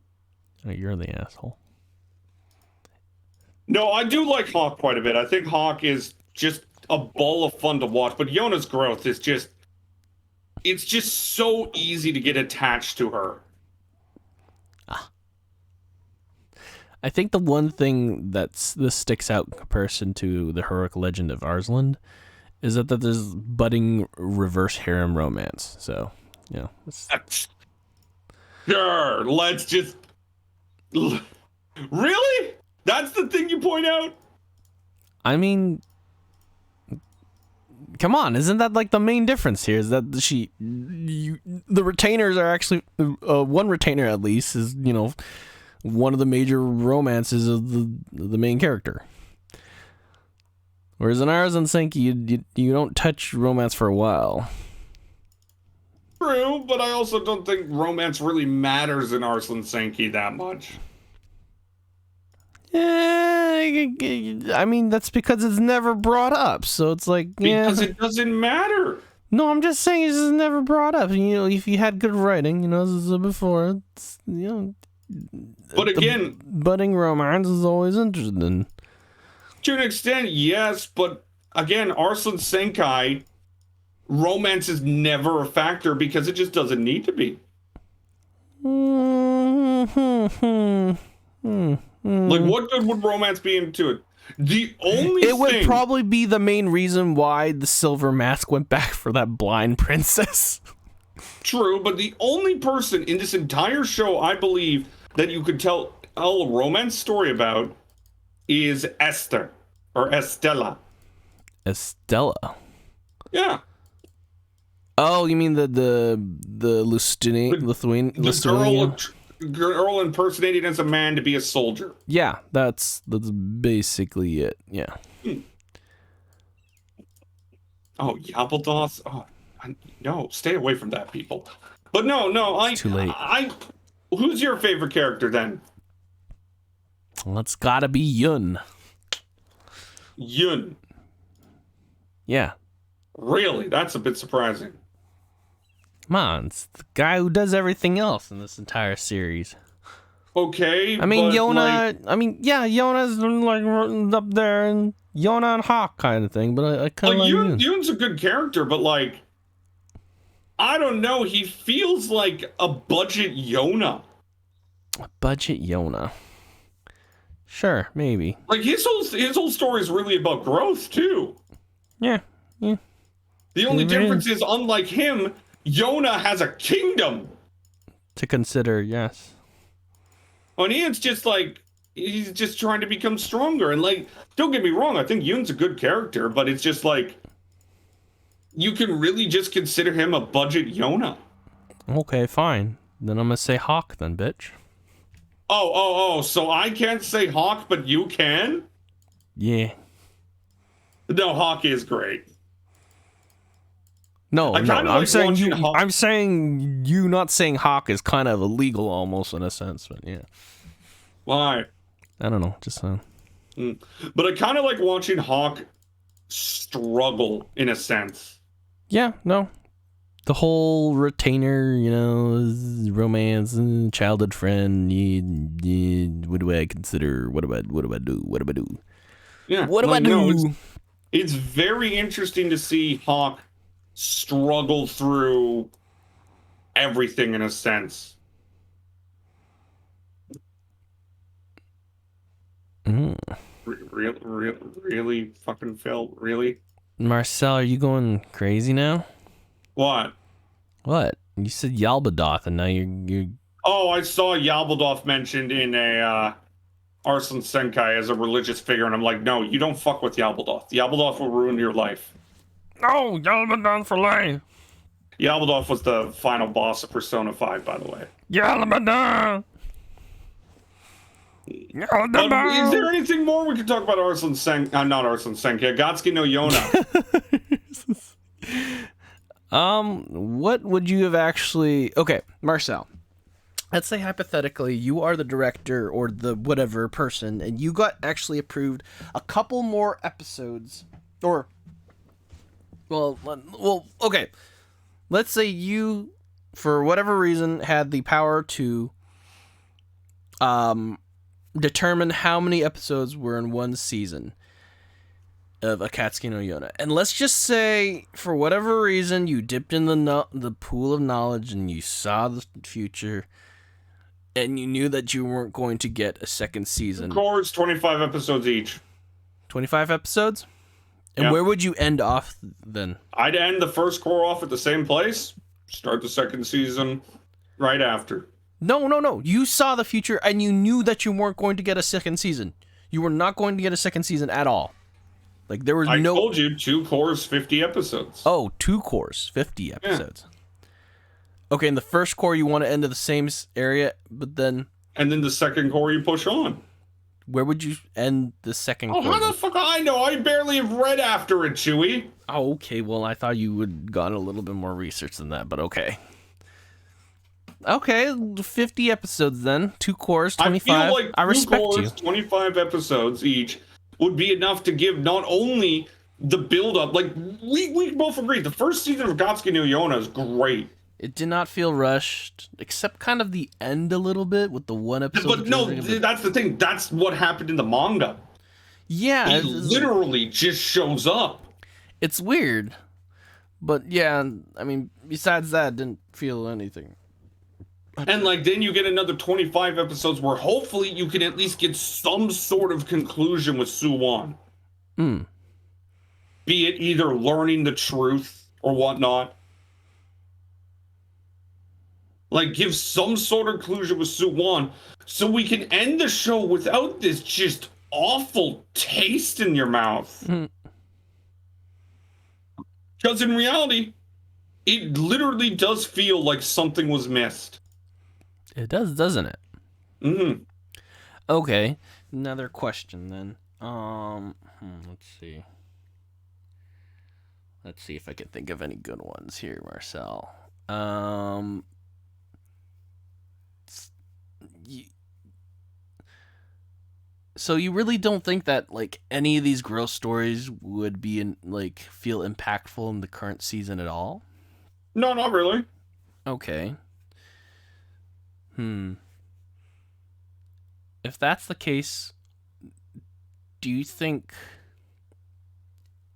Oh, you're the asshole. No, I do like Hawk quite a bit. I think Hawk is just a ball of fun to watch, but Yona's growth is just... It's just so easy to get attached to her. I think the one thing this sticks out in comparison to the heroic legend of Arslan is that there's budding reverse harem romance. So, Sure, let's just... Really? That's the thing you point out? I mean, come on, isn't that like the main difference here? Is that the retainers are actually one retainer at least is one of the major romances of the main character. Whereas in Arslan Senki, you don't touch romance for a while. True, but I also don't think romance really matters in Arslan Senki that much. I mean, that's because it's never brought up, so it's like, Because it doesn't matter. No, I'm just saying it's just never brought up. If you had good writing, as I said before, it's, But again, budding romance is always interesting. To an extent, yes, but again, Arslan Senki, romance is never a factor because it just doesn't need to be. Like, what good would romance be into it? The only It would probably be the main reason why the Silver Mask went back for that blind princess. True, but the only person in this entire show, I believe, that you could tell a romance story about is Esther, or Estella. Estella? Yeah. Oh, you mean the Lithuanian? The girl impersonating as a man to be a soldier. Yeah, that's basically it. Yeah. Oh, Yabaldoth? Oh, no, stay away from that, people. But no, it's too late. Who's your favorite character then? Well, it's gotta be Yun. Yun. Yeah. Really? That's a bit surprising. Come on, it's the guy who does everything else in this entire series. Okay, I mean, Yona... Yona's like up there, and Yona and Hawk kind of thing, but I kind of like Yun. Yun's a good character, but like... I don't know, he feels like a budget Yona. A budget Yona. Sure, maybe. Like, his whole story is really about growth, too. Yeah. The only difference is, unlike him, Yona has a kingdom to consider, yes. And Ian's just like, he's just trying to become stronger. And like, don't get me wrong, I think Yun's a good character, but it's just like, you can really just consider him a budget Yona. Okay, fine. Then I'm gonna say Hawk then, bitch. Oh, so I can't say Hawk, but you can? Yeah. No, Hawk is great. No, I'm saying you not saying Hawk is kind of illegal almost in a sense, but yeah. Why? I don't know, just But I kind of like watching Hawk struggle in a sense. Yeah, no. The whole retainer, romance, childhood friend, what do I consider? What do I do? Yeah. What do I do? It's very interesting to see Hawk struggle through everything in a sense. Really, fucking Phil, really? Marcel, are you going crazy now? What? You said Yalbadoth, and now you're... Oh, I saw Yalbadoth mentioned in a Arslan Senki as a religious figure, and I'm like, no, you don't fuck with Yalbadoth. Yalbadoth will ruin your life. No, Yalbadoth for life. Yaldabaoth was the final boss of Persona 5, by the way. Yaldabaoth! Is there anything more we can talk about Arslan not Arslan Senki, Agatsuki no Yona? What would you have actually... Okay, Marcel. Let's say hypothetically you are the director or the whatever person, and you got actually approved a couple more episodes, or... Well, okay. Let's say you, for whatever reason, had the power to determine how many episodes were in one season of Akatsuki no Yona. And let's just say, for whatever reason, you dipped in the pool of knowledge and you saw the future, and you knew that you weren't going to get a second season. Cores, 25 episodes each. 25 episodes? And where would you end off then? I'd end the first core off at the same place, start the second season right after. No. You saw the future and you knew that you weren't going to get a second season. You were not going to get a second season at all. Like, there was I told you, 2 cores, 50 episodes. Oh, 2 cores, 50 episodes. Yeah. Okay, in the first core you want to end to the same area, but then... And then the second core you push on. Where would you end the second core? How the fuck I know? I barely have read after it, Chewie. Oh, okay. Well, I thought you would gone a little bit more research than that, but okay. Okay, 50 episodes then. 2 cores, 25. I feel like I respect cores, you. 25 episodes each would be enough to give not only the build-up, like, we both agree, the first season of Akatsuki no Yona is great. It did not feel rushed, except kind of the end a little bit with the one episode. But no, that's the thing. That's what happened in the manga. Yeah. He literally just shows up. It's weird. But yeah, I mean, besides that, didn't feel anything. And like, then you get another 25 episodes where hopefully you can at least get some sort of conclusion with Suwon. Be it either learning the truth or whatnot. Like, give some sort of conclusion with Suwon so we can end the show without this just awful taste in your mouth. Because in reality, it literally does feel like something was missed. It does, doesn't it? Mm-hmm. Okay, another question then. Let's see. Let's see if I can think of any good ones here, Marcel. So you really don't think that like any of these gross stories would be feel impactful in the current season at all? No, not really. Okay. If that's the case, do you think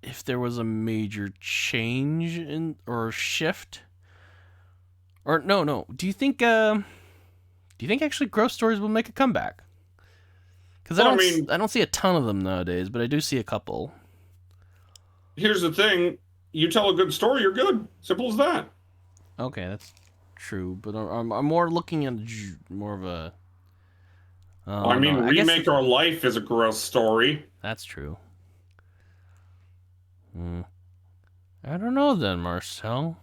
if there was a major change or shift, or no, do you think actually gross stories will make a comeback? Because I don't see a ton of them nowadays, but I do see a couple. Here's the thing: you tell a good story, you're good. Simple as that. Okay, that's true, but I'm more looking at more of a. Remake Our Life is a gross story. That's true. I don't know then, Marcel.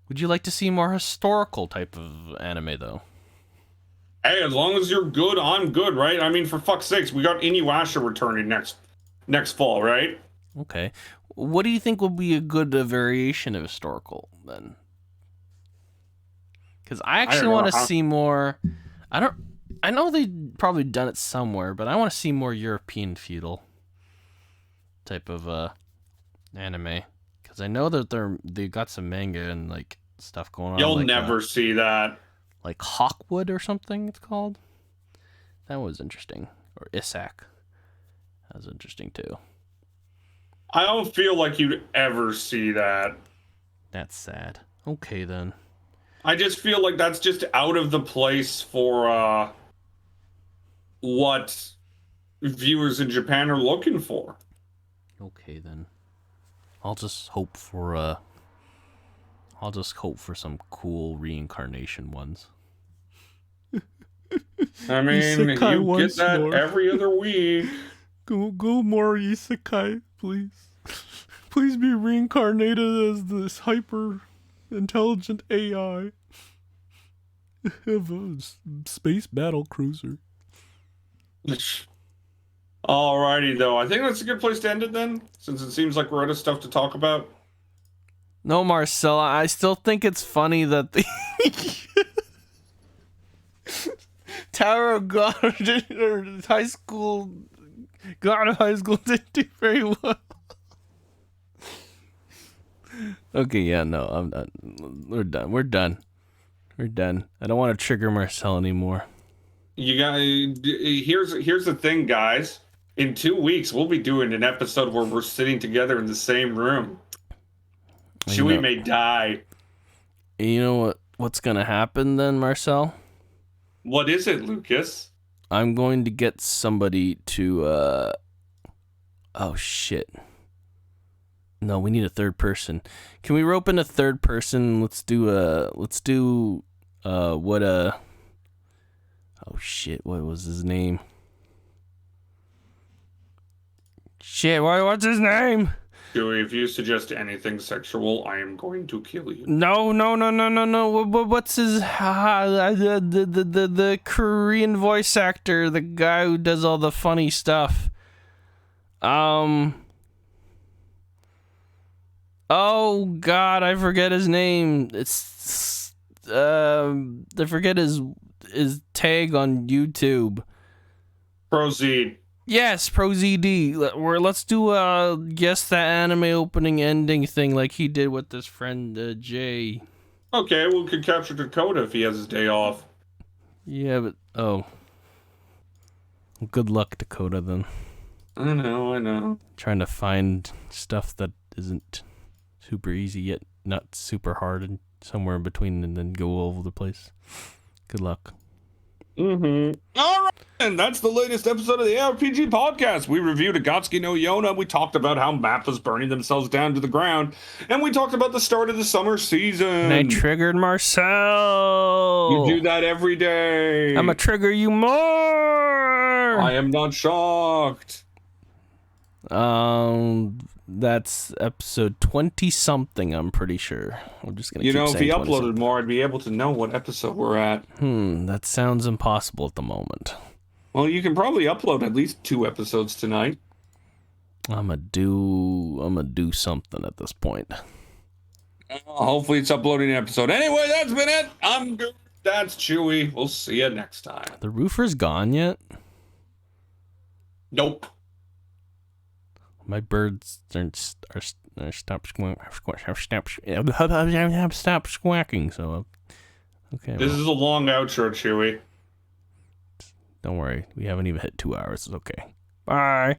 Would you like to see more historical type of anime, though? Hey, as long as you're good, I'm good, right? I mean, for fuck's sakes, we got Inuyasha returning next fall, right? Okay. What do you think would be a good variation of historical, then? Because I actually want to see more... I know they've probably done it somewhere, but I want to see more European feudal type of anime. Because I know that they got some manga and like stuff going on. You'll never see that. Like Hawkwood or something it's called. That was interesting. Or Isak. That was interesting too. I don't feel like you'd ever see that. That's sad. Okay then. I just feel like that's just out of the place for what viewers in Japan are looking for. Okay then. I'll just hope for some cool reincarnation ones. I mean, you get that every other week. Go more isekai, please. please be reincarnated as this hyper intelligent AI of a space battle cruiser. Alrighty, though. I think that's a good place to end it then, since it seems like we're out of stuff to talk about. No, Marcella, I still think it's funny that the Tower of God or high school God of High School didn't do very well. Okay, yeah, no, I'm not. We're done. I don't want to trigger Marcel anymore. You got here's the thing, guys. In 2 weeks, we'll be doing an episode where we're sitting together in the same room. Chewie may die. You know what's gonna happen then, Marcel? What is it, Lucas? I'm going to get somebody to oh shit. No, we need a third person. Can we rope in a third person? Let's do oh shit, what was his name? Shit, what's his name? Chewie, if you suggest anything sexual, I am going to kill you. No. What's his the Korean voice actor, the guy who does all the funny stuff? Oh God, I forget his name. It's I forget his tag on YouTube. Proceed. Yes, ProZD. Let's do guess that anime opening ending thing like he did with his friend Jay. Okay, we could capture Dakota if he has his day off. Yeah, but good luck, Dakota. Then. I know. Trying to find stuff that isn't super easy yet not super hard and somewhere in between, and then go all over the place. Good luck. All right, and that's the latest episode of the EHRPG Podcast. We reviewed Agatsuki no Yona. We talked about how Mappa's burning themselves down to the ground, and we talked about the start of the summer season. And I triggered Marcel. You do that every day. I'ma trigger you more. I am not shocked. That's episode 20-something, I'm pretty sure. I'm just gonna. If he uploaded more, I'd be able to know what episode we're at. That sounds impossible at the moment. Well, you can probably upload at least 2 episodes tonight. I'ma do something at this point. Hopefully it's uploading an episode. Anyway, that's been it. I'm good. That's Chewie. We'll see you next time. The roofer's gone yet? Nope. My birds are stop squawking. So, okay. This is a long outro, Chewie. Don't worry, we haven't even hit 2 hours. It's okay. Bye.